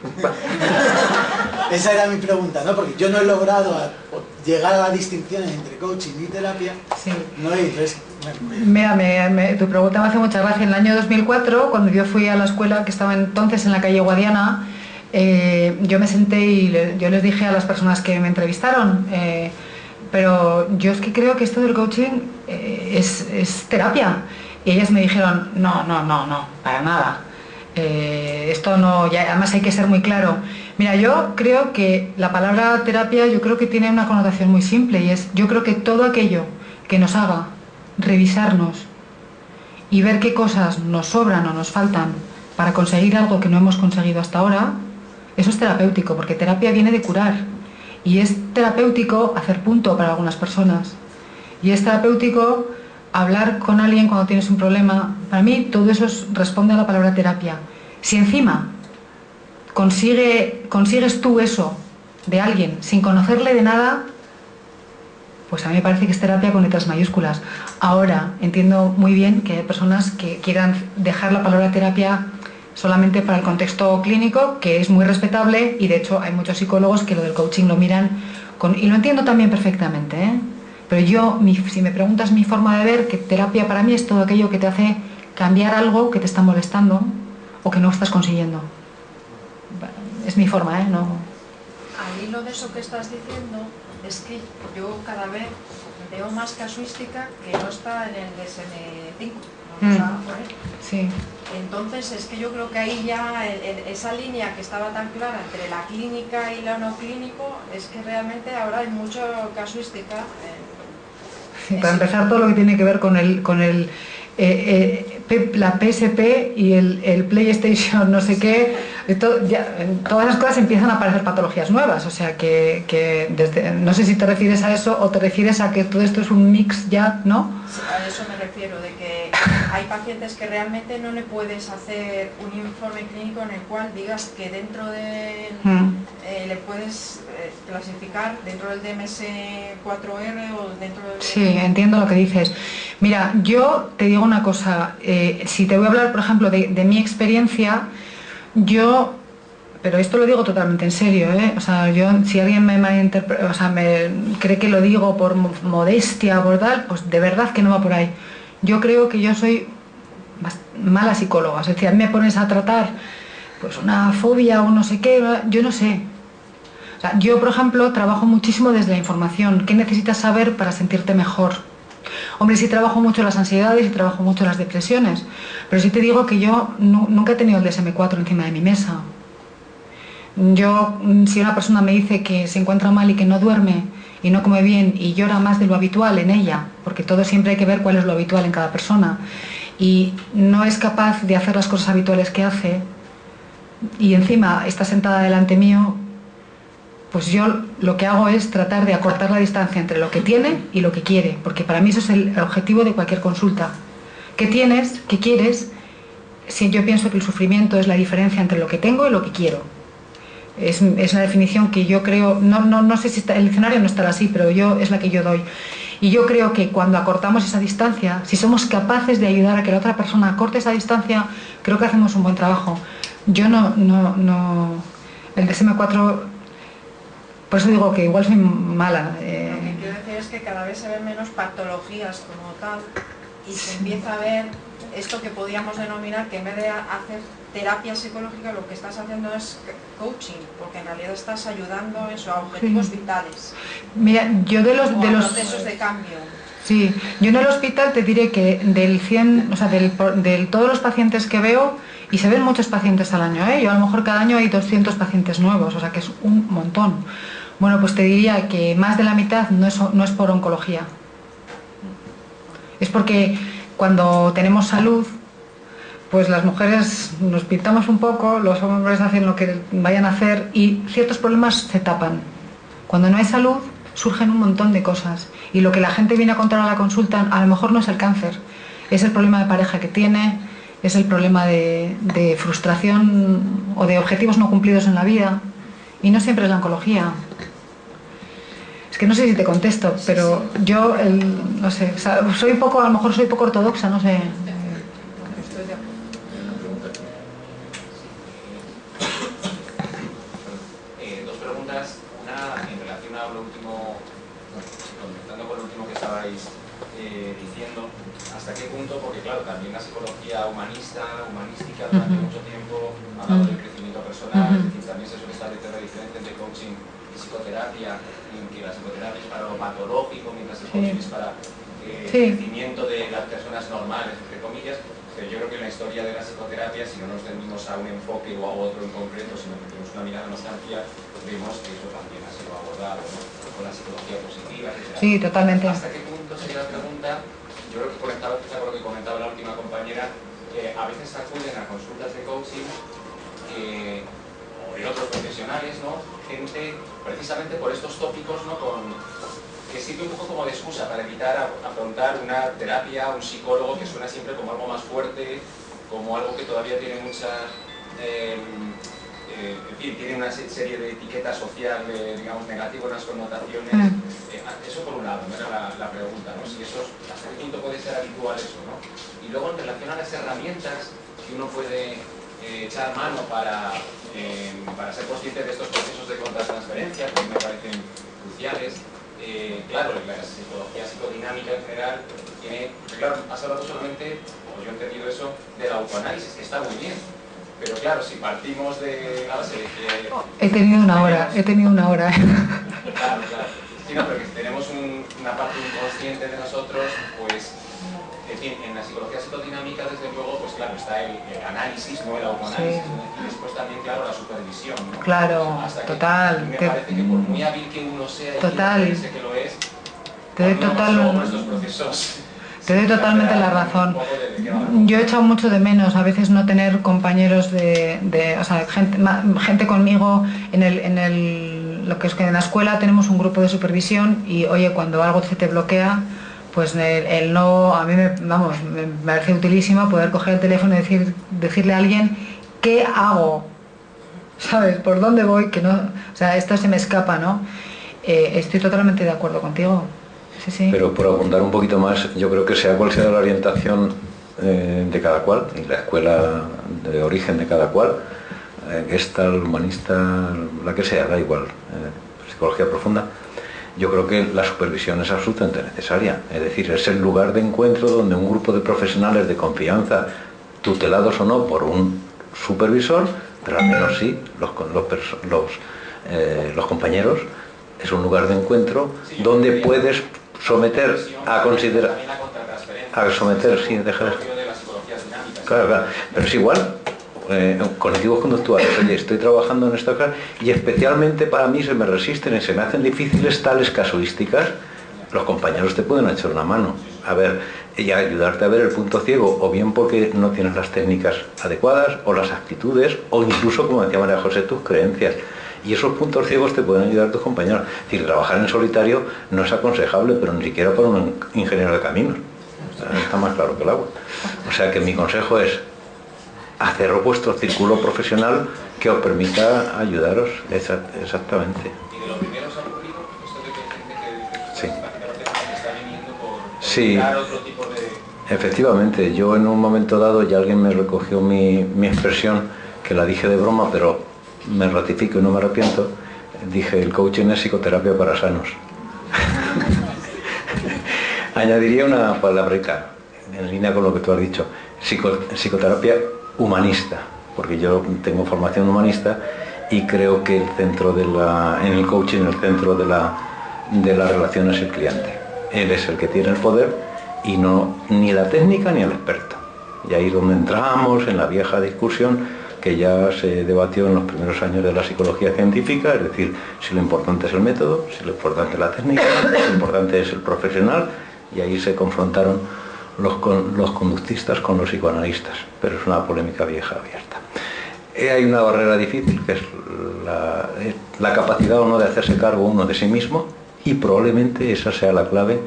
Speaker 8: Esa era mi pregunta, ¿no? Porque yo no he logrado llegar a la distinción entre coaching y terapia.
Speaker 2: Sí.
Speaker 8: No, entonces,
Speaker 2: Mira, tu pregunta me hace mucha gracia. En el año 2004, cuando yo fui a la escuela que estaba entonces en la calle Guadiana, yo me senté y yo les dije a las personas que me entrevistaron, pero yo es que creo que esto del coaching es terapia. Y ellas me dijeron, no, para nada. Esto no, ya, además hay que ser muy claro. Mira, yo creo que la palabra terapia, yo creo que tiene una connotación muy simple y es, yo creo que todo aquello que nos haga revisarnos y ver qué cosas nos sobran o nos faltan para conseguir algo que no hemos conseguido hasta ahora, eso es terapéutico, porque terapia viene de curar y es terapéutico hacer punto para algunas personas y es terapéutico hablar con alguien cuando tienes un problema. Para mí todo eso responde a la palabra terapia. Si encima consigues tú eso de alguien sin conocerle de nada, pues a mí me parece que es terapia con letras mayúsculas. Ahora entiendo muy bien que hay personas que quieran dejar la palabra terapia solamente para el contexto clínico, que es muy respetable, y de hecho hay muchos psicólogos que lo del coaching lo miran y lo entiendo también perfectamente, ¿eh? Pero yo, si me preguntas mi forma de ver, que terapia para mí es todo aquello que te hace cambiar algo que te está molestando o que no estás consiguiendo. Es mi forma, ¿eh? No.
Speaker 9: Al hilo de eso que estás diciendo, es que yo cada vez veo más casuística que no está en el DSM-5. ¿No?
Speaker 2: Sí.
Speaker 9: Entonces es que yo creo que ahí ya esa línea que estaba tan clara entre la clínica y lo no clínico, es que realmente ahora hay mucha casuística.
Speaker 2: Sí, para empezar, todo lo que tiene que ver con la PSP y el PlayStation no sé qué, todas las cosas empiezan a aparecer patologías nuevas, o sea que desde, no sé si te refieres a eso o te refieres a que todo esto es un mix ya, ¿no?
Speaker 9: A eso me refiero, de que hay pacientes que realmente no le puedes hacer un informe clínico en el cual digas que dentro de le puedes clasificar dentro del DMS4R o dentro del...
Speaker 2: Sí, entiendo lo que dices. Mira, yo te digo una cosa, si te voy a hablar, por ejemplo, de mi experiencia, pero esto lo digo totalmente en serio, ¿eh? O sea, si alguien me malinterpreta, o sea, me cree que lo digo por modestia, por tal, pues de verdad que no va por ahí. Yo creo que yo soy mala psicóloga, es decir, a mí me pones a tratar pues una fobia o no sé qué, yo no sé. O sea, yo, por ejemplo, trabajo muchísimo desde la información. ¿Qué necesitas saber para sentirte mejor? Hombre, sí trabajo mucho las ansiedades y trabajo mucho las depresiones, pero sí te digo que yo nunca he tenido el DSM-4 encima de mi mesa. Yo, si una persona me dice que se encuentra mal y que no duerme y no come bien y llora más de lo habitual en ella, porque todo siempre hay que ver cuál es lo habitual en cada persona, y no es capaz de hacer las cosas habituales que hace, y encima está sentada delante mío, pues yo lo que hago es tratar de acortar la distancia entre lo que tiene y lo que quiere, porque para mí eso es el objetivo de cualquier consulta. ¿Qué tienes? ¿Qué quieres? Si yo pienso que el sufrimiento es la diferencia entre lo que tengo y lo que quiero. Es la definición que yo creo, no sé si el diccionario no estará así, pero es la que yo doy. Y yo creo que cuando acortamos esa distancia, si somos capaces de ayudar a que la otra persona acorte esa distancia, creo que hacemos un buen trabajo. Yo el DSM-4, por eso digo que igual soy mala.
Speaker 9: Lo que quiero decir es que cada vez se ven menos patologías como tal y se empieza a ver esto que podríamos denominar que en vez de hacer terapia psicológica lo que estás haciendo es coaching, porque en realidad estás ayudando eso, a objetivos vitales.
Speaker 2: Mira, yo de los
Speaker 9: procesos de cambio.
Speaker 2: Sí, yo en el hospital te diré que del 100, o sea, de todos los pacientes que veo, y se ven muchos pacientes al año, yo a lo mejor cada año hay 200 pacientes nuevos, o sea que es un montón. Bueno, pues te diría que más de la mitad no es por oncología. Es porque cuando tenemos salud, pues las mujeres nos pintamos un poco, los hombres hacen lo que vayan a hacer y ciertos problemas se tapan. Cuando no hay salud, surgen un montón de cosas. Y lo que la gente viene a contar a la consulta a lo mejor no es el cáncer, es el problema de pareja que tiene, es el problema de frustración o de objetivos no cumplidos en la vida. Y no siempre es la oncología. Es que no sé si te contesto, pero yo, no sé, o sea, a lo mejor soy poco ortodoxa, no sé.
Speaker 10: Dos preguntas. Una, en relación a lo último, comentando con lo último que estabais diciendo, ¿hasta qué punto? Porque claro, también la psicología humanística durante mucho tiempo ha hablado del crecimiento personal, es decir, también se suele establecer la diferencia entre coaching y psicoterapia, en que la psicoterapia es para lo patológico, mientras el coaching es para el crecimiento de las personas normales, entre comillas. Pero yo creo que en la historia de la psicoterapia, si no nos tendimos a un enfoque o a otro en concreto, sino que tenemos una mirada más amplia, vemos que eso también ha sido abordado, ¿no? Con la psicología positiva, etc.
Speaker 2: Sí, totalmente.
Speaker 10: ¿Hasta qué punto sería la pregunta? Yo creo que conectaba quizá con lo que comentaba la última compañera, que a veces acuden a consultas de coaching o de otros profesionales, ¿no? Gente, precisamente por estos tópicos, ¿no? Que sirve un poco como de excusa para evitar afrontar una terapia, un psicólogo que suena siempre como algo más fuerte, como algo que todavía tiene mucha, en fin, tiene una serie de etiquetas social, digamos, negativas, unas connotaciones. Eso por un lado, no era la pregunta, ¿no? Si eso, hasta qué punto puede ser habitual eso, ¿no? Y luego en relación a las herramientas que uno puede echar mano para ser consciente de estos procesos de contratransferencia, que a mí me parecen cruciales. Claro, la psicología psicodinámica en general tiene, claro, has hablado solamente, o yo he entendido eso, del autoanálisis, que está muy bien, pero claro, si partimos de la base de que...
Speaker 2: He tenido una hora.
Speaker 10: Claro, sí, no, pero que tenemos una parte inconsciente de nosotros, pues, en fin, en la psicología psicodinámica, desde luego, pues claro, está el análisis, ¿no? El autoanálisis, y después también, claro, la supervisión, ¿no?
Speaker 2: Claro, total.
Speaker 10: Me parece que por muy hábil que uno sea y piense que lo es,
Speaker 2: te doy totalmente la razón. Yo he echado mucho de menos a veces no tener compañeros o sea, gente conmigo lo que es que en la escuela tenemos un grupo de supervisión y oye, cuando algo se te bloquea, pues el no, a mí me parece utilísimo poder coger el teléfono y decirle a alguien ¿qué hago? ¿Sabes? ¿Por dónde voy? Que no, o sea, esto se me escapa, ¿no? Estoy totalmente de acuerdo contigo. Sí, sí.
Speaker 1: Pero por abundar un poquito más, yo creo que sea cual sea la orientación de cada cual, y la escuela de origen de cada cual, Gestalt, humanista, la que sea, da igual, psicología profunda, yo creo que la supervisión es absolutamente necesaria. Es decir, es el lugar de encuentro donde un grupo de profesionales de confianza, tutelados o no por un supervisor, pero al menos sí, los compañeros, es un lugar de encuentro donde puedes someter a considerar, sí, dejar, claro, pero es igual, cognitivos conductuales. Oye, estoy trabajando en esta cosa y especialmente para mí se me resisten y se me hacen difíciles tales casuísticas. Los compañeros te pueden echar una mano, a ver, y ayudarte a ver el punto ciego, o bien porque no tienes las técnicas adecuadas, o las actitudes, o incluso, como decía María José, tus creencias. Y esos puntos ciegos te pueden ayudar tus compañeros. Es decir, trabajar en solitario no es aconsejable, pero ni siquiera para un ingeniero de caminos. Está más claro que el agua. O sea que mi consejo es hacer vuestro círculo profesional que os permita ayudaros exactamente.
Speaker 10: ¿Y de lo primero os ha ocurrido esto de que hay gente que
Speaker 1: Sí.
Speaker 10: está viniendo por
Speaker 1: Sí.
Speaker 10: dar otro tipo de...
Speaker 1: Efectivamente, yo en un momento dado, ya alguien me recogió mi expresión, que la dije de broma, pero me ratifico y no me arrepiento, dije, el coaching es psicoterapia para sanos. Añadiría una palabrita, en línea con lo que tú has dicho, psicoterapia humanista, porque yo tengo formación humanista y creo que el centro en el coaching, el centro de la relación es el cliente. Él es el que tiene el poder y no ni la técnica ni el experto. Y ahí es donde entramos en la vieja discusión que ya se debatió en los primeros años de la psicología científica, es decir, si lo importante es el método, si lo importante es la técnica, si lo importante es el profesional, y ahí se confrontaron los conductistas con los psicoanalistas, pero es una polémica vieja abierta. Hay una barrera difícil, que es la capacidad o no de hacerse cargo uno de sí mismo, y probablemente esa sea la clave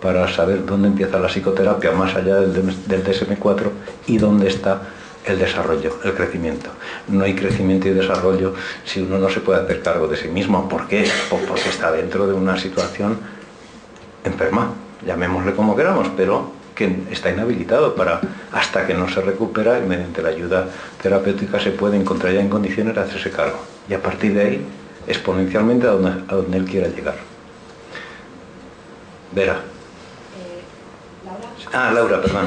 Speaker 1: para saber dónde empieza la psicoterapia más allá del DSM-4 y dónde está el desarrollo, el crecimiento. No hay crecimiento y desarrollo si uno no se puede hacer cargo de sí mismo. ¿Por qué? Pues porque está dentro de una situación enferma, llamémosle como queramos, pero que está inhabilitado para, hasta que no se recupera y mediante la ayuda terapéutica se puede encontrar ya en condiciones de hacerse cargo. Y a partir de ahí, exponencialmente a donde él quiera llegar. Vera.
Speaker 11: Laura.
Speaker 1: Laura, perdón.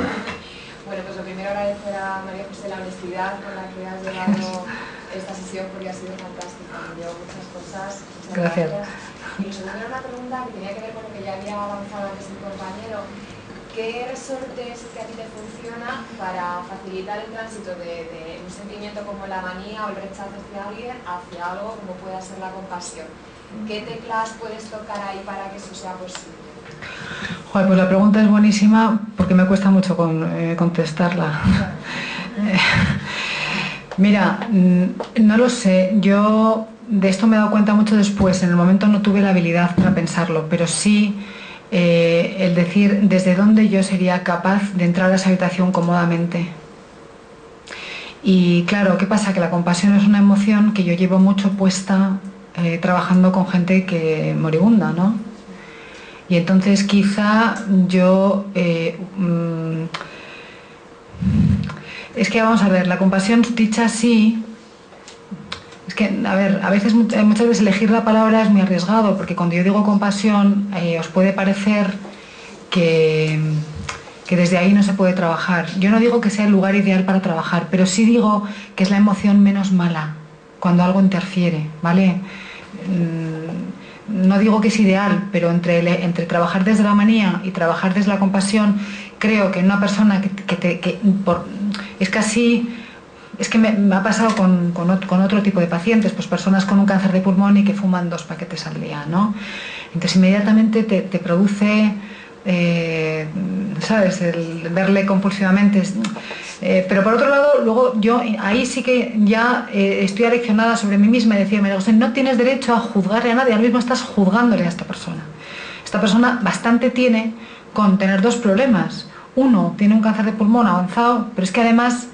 Speaker 11: Bueno, pues lo primero agradecer a María José la honestidad con la que has llevado esta sesión porque ha sido fantástica, me dio muchas cosas. Muchas
Speaker 2: Gracias.
Speaker 11: Y lo segundo era una pregunta que tenía que ver con lo que ya había avanzado antes mi compañero. ¿Qué resorte es el que a ti te funciona para facilitar el tránsito de un sentimiento como la manía o el rechazo hacia alguien hacia algo como pueda ser la compasión? ¿Qué teclas puedes tocar ahí para que eso sea posible?
Speaker 2: Joder, pues la pregunta es buenísima porque me cuesta mucho contestarla. Mira, no lo sé, yo de esto me he dado cuenta mucho después, en el momento no tuve la habilidad para pensarlo, pero sí el decir desde dónde yo sería capaz de entrar a esa habitación cómodamente. Y claro, ¿qué pasa? Que la compasión es una emoción que yo llevo mucho puesta trabajando con gente que moribunda, ¿no? Y entonces quizá yo... es que vamos a ver, la compasión dicha así... Es que, a ver, a veces, muchas veces elegir la palabra es muy arriesgado, porque cuando yo digo compasión os puede parecer que desde ahí no se puede trabajar. Yo no digo que sea el lugar ideal para trabajar, pero sí digo que es la emoción menos mala cuando algo interfiere, ¿vale? No digo que es ideal, pero entre trabajar desde la manía y trabajar desde la compasión, creo que una persona es casi... Es que me ha pasado con otro tipo de pacientes, pues personas con un cáncer de pulmón y que fuman 2 paquetes al día, ¿no? Entonces inmediatamente te produce, ¿sabes?, el verle compulsivamente. Pero por otro lado, luego yo ahí sí que ya estoy aleccionada sobre mí misma y decía, María José, no tienes derecho a juzgarle a nadie, ahora mismo estás juzgándole a esta persona. Esta persona bastante tiene con tener 2 problemas. Uno, tiene un cáncer de pulmón avanzado, pero es que además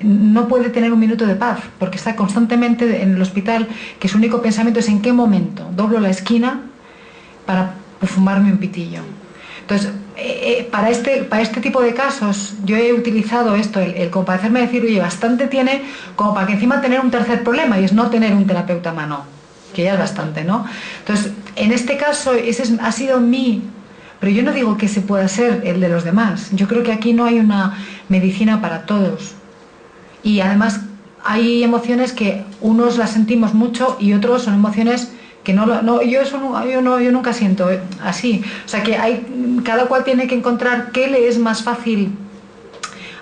Speaker 2: no puede tener un minuto de paz, porque está constantemente en el hospital, que su único pensamiento es en qué momento doblo la esquina para fumarme un pitillo. Entonces, para este tipo de casos, yo he utilizado esto, el compadecerme, decir, oye, bastante tiene como para que encima tener un tercer problema, y es no tener un terapeuta a mano, que ya es bastante, ¿no? Entonces, en este caso, ha sido mi... Pero yo no digo que ese pueda ser el de los demás. Yo creo que aquí no hay una medicina para todos. Y además hay emociones que unos las sentimos mucho y otros son emociones que yo nunca siento así. O sea que cada cual tiene que encontrar qué le es más fácil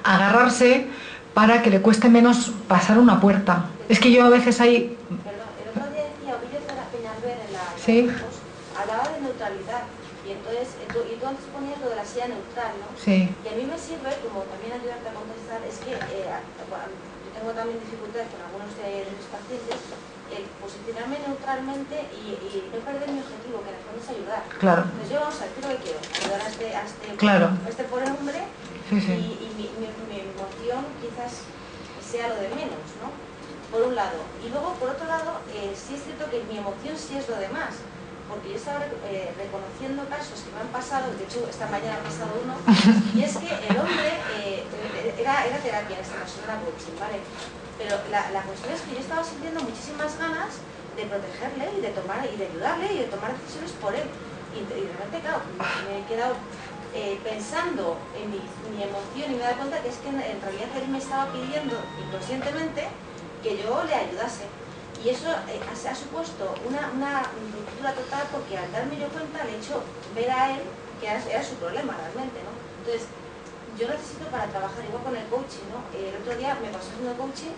Speaker 2: agarrarse para que le cueste menos pasar una puerta. Es que yo a veces hay...
Speaker 3: Perdón, el otro día decía Ovidio Peñalver en la
Speaker 2: ¿Sí?
Speaker 3: hablaba de neutralidad y entonces tú antes ponías lo de la silla neutral, ¿no?
Speaker 2: Sí.
Speaker 3: Y a mí me sirve, como también ayudarte a contestar, es que bueno, yo tengo también dificultades con algunos de mis pacientes, el posicionarme neutralmente y no perder mi objetivo, que en el fondo es ayudar.
Speaker 2: Claro.
Speaker 3: Entonces yo, vamos a ver, ¿qué es lo que quiero? Ayudar
Speaker 2: Claro.
Speaker 3: a este pobre hombre.
Speaker 2: Sí, sí.
Speaker 3: Y mi emoción quizás sea lo de menos, ¿no? Por un lado. Y luego, por otro lado, sí es cierto que mi emoción sí es lo de más. Porque yo estaba reconociendo casos que me han pasado, de hecho esta mañana ha pasado uno, y es que el hombre era terapia en este caso, no era coaching, ¿vale? Pero la cuestión es que yo estaba sintiendo muchísimas ganas de protegerle y de tomar y de ayudarle y de tomar decisiones por él. Y de repente, claro, me he quedado pensando en mi emoción y me he dado cuenta que es que en realidad él me estaba pidiendo inconscientemente que yo le ayudase. Y eso se ha supuesto una ruptura total porque al darme yo cuenta le he hecho ver a él que era su problema realmente, ¿no? Entonces, yo necesito para trabajar igual con el coaching, ¿no? El otro día me pasó haciendo coaching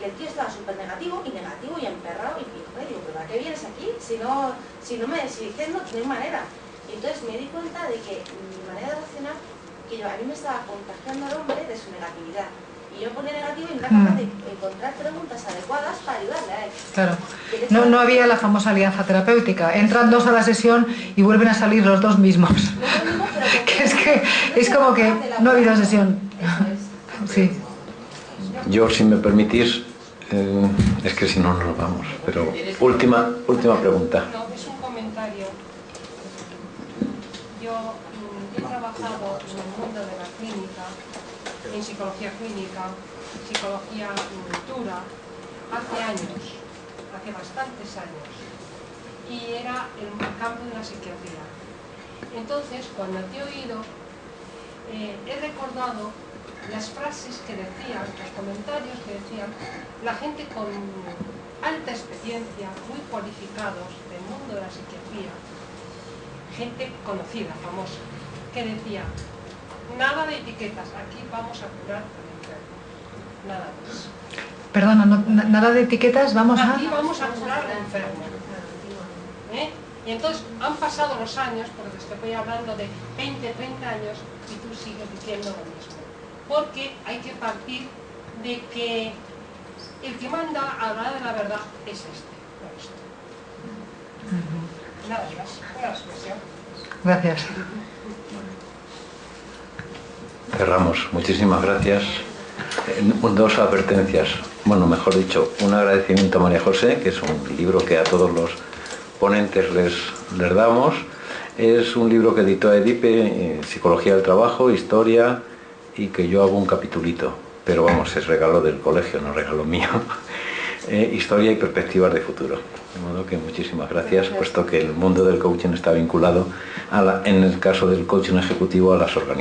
Speaker 3: que el tío estaba súper negativo y emperrado y joder, digo, ¿pero a qué vienes aquí? Si dices no hay manera. Y entonces me di cuenta de que mi manera de reaccionar, que a mí me estaba contagiando al hombre de su negatividad. Y yo ponía negativo y no era capaz de encontrar preguntas adecuadas para ayudarle a él.
Speaker 2: Claro. No había la famosa alianza terapéutica. Entran dos a la sesión y vuelven a salir los dos mismos. Que es como que no ha habido sesión. Sí.
Speaker 1: Yo, si me permitís, es que si no nos vamos, pero última pregunta.
Speaker 12: No, es un comentario. Yo he trabajado en el mundo de la clínica, en psicología clínica, psicología dura, hace años, hace bastantes años, y era el campo de la psiquiatría. Entonces, cuando te he oído, he recordado las frases que decían, los comentarios que decían la gente con alta experiencia, muy cualificados del mundo de la psiquiatría, gente conocida, famosa, que decía: nada de etiquetas, aquí vamos a curar al enfermo, nada más.
Speaker 2: Perdona, nada de etiquetas,
Speaker 12: aquí vamos a curar al enfermo. Y entonces han pasado los años, porque te estoy hablando de 20, 30 años, y tú sigues diciendo lo mismo. Porque hay que partir de que el que manda a hablar de la verdad es este, no este. Nada más, buena expresión.
Speaker 2: Gracias.
Speaker 1: Cerramos. Muchísimas gracias. Dos advertencias. Bueno, mejor dicho, un agradecimiento a María José, que es un libro que a todos los ponentes les damos. Es un libro que editó Edipe, Psicología del Trabajo, Historia, y que yo hago un capitulito, pero vamos, es regalo del colegio, no regalo mío. Historia y perspectivas de futuro. De modo que muchísimas gracias, puesto que el mundo del coaching está vinculado, en el caso del coaching ejecutivo, a las organizaciones.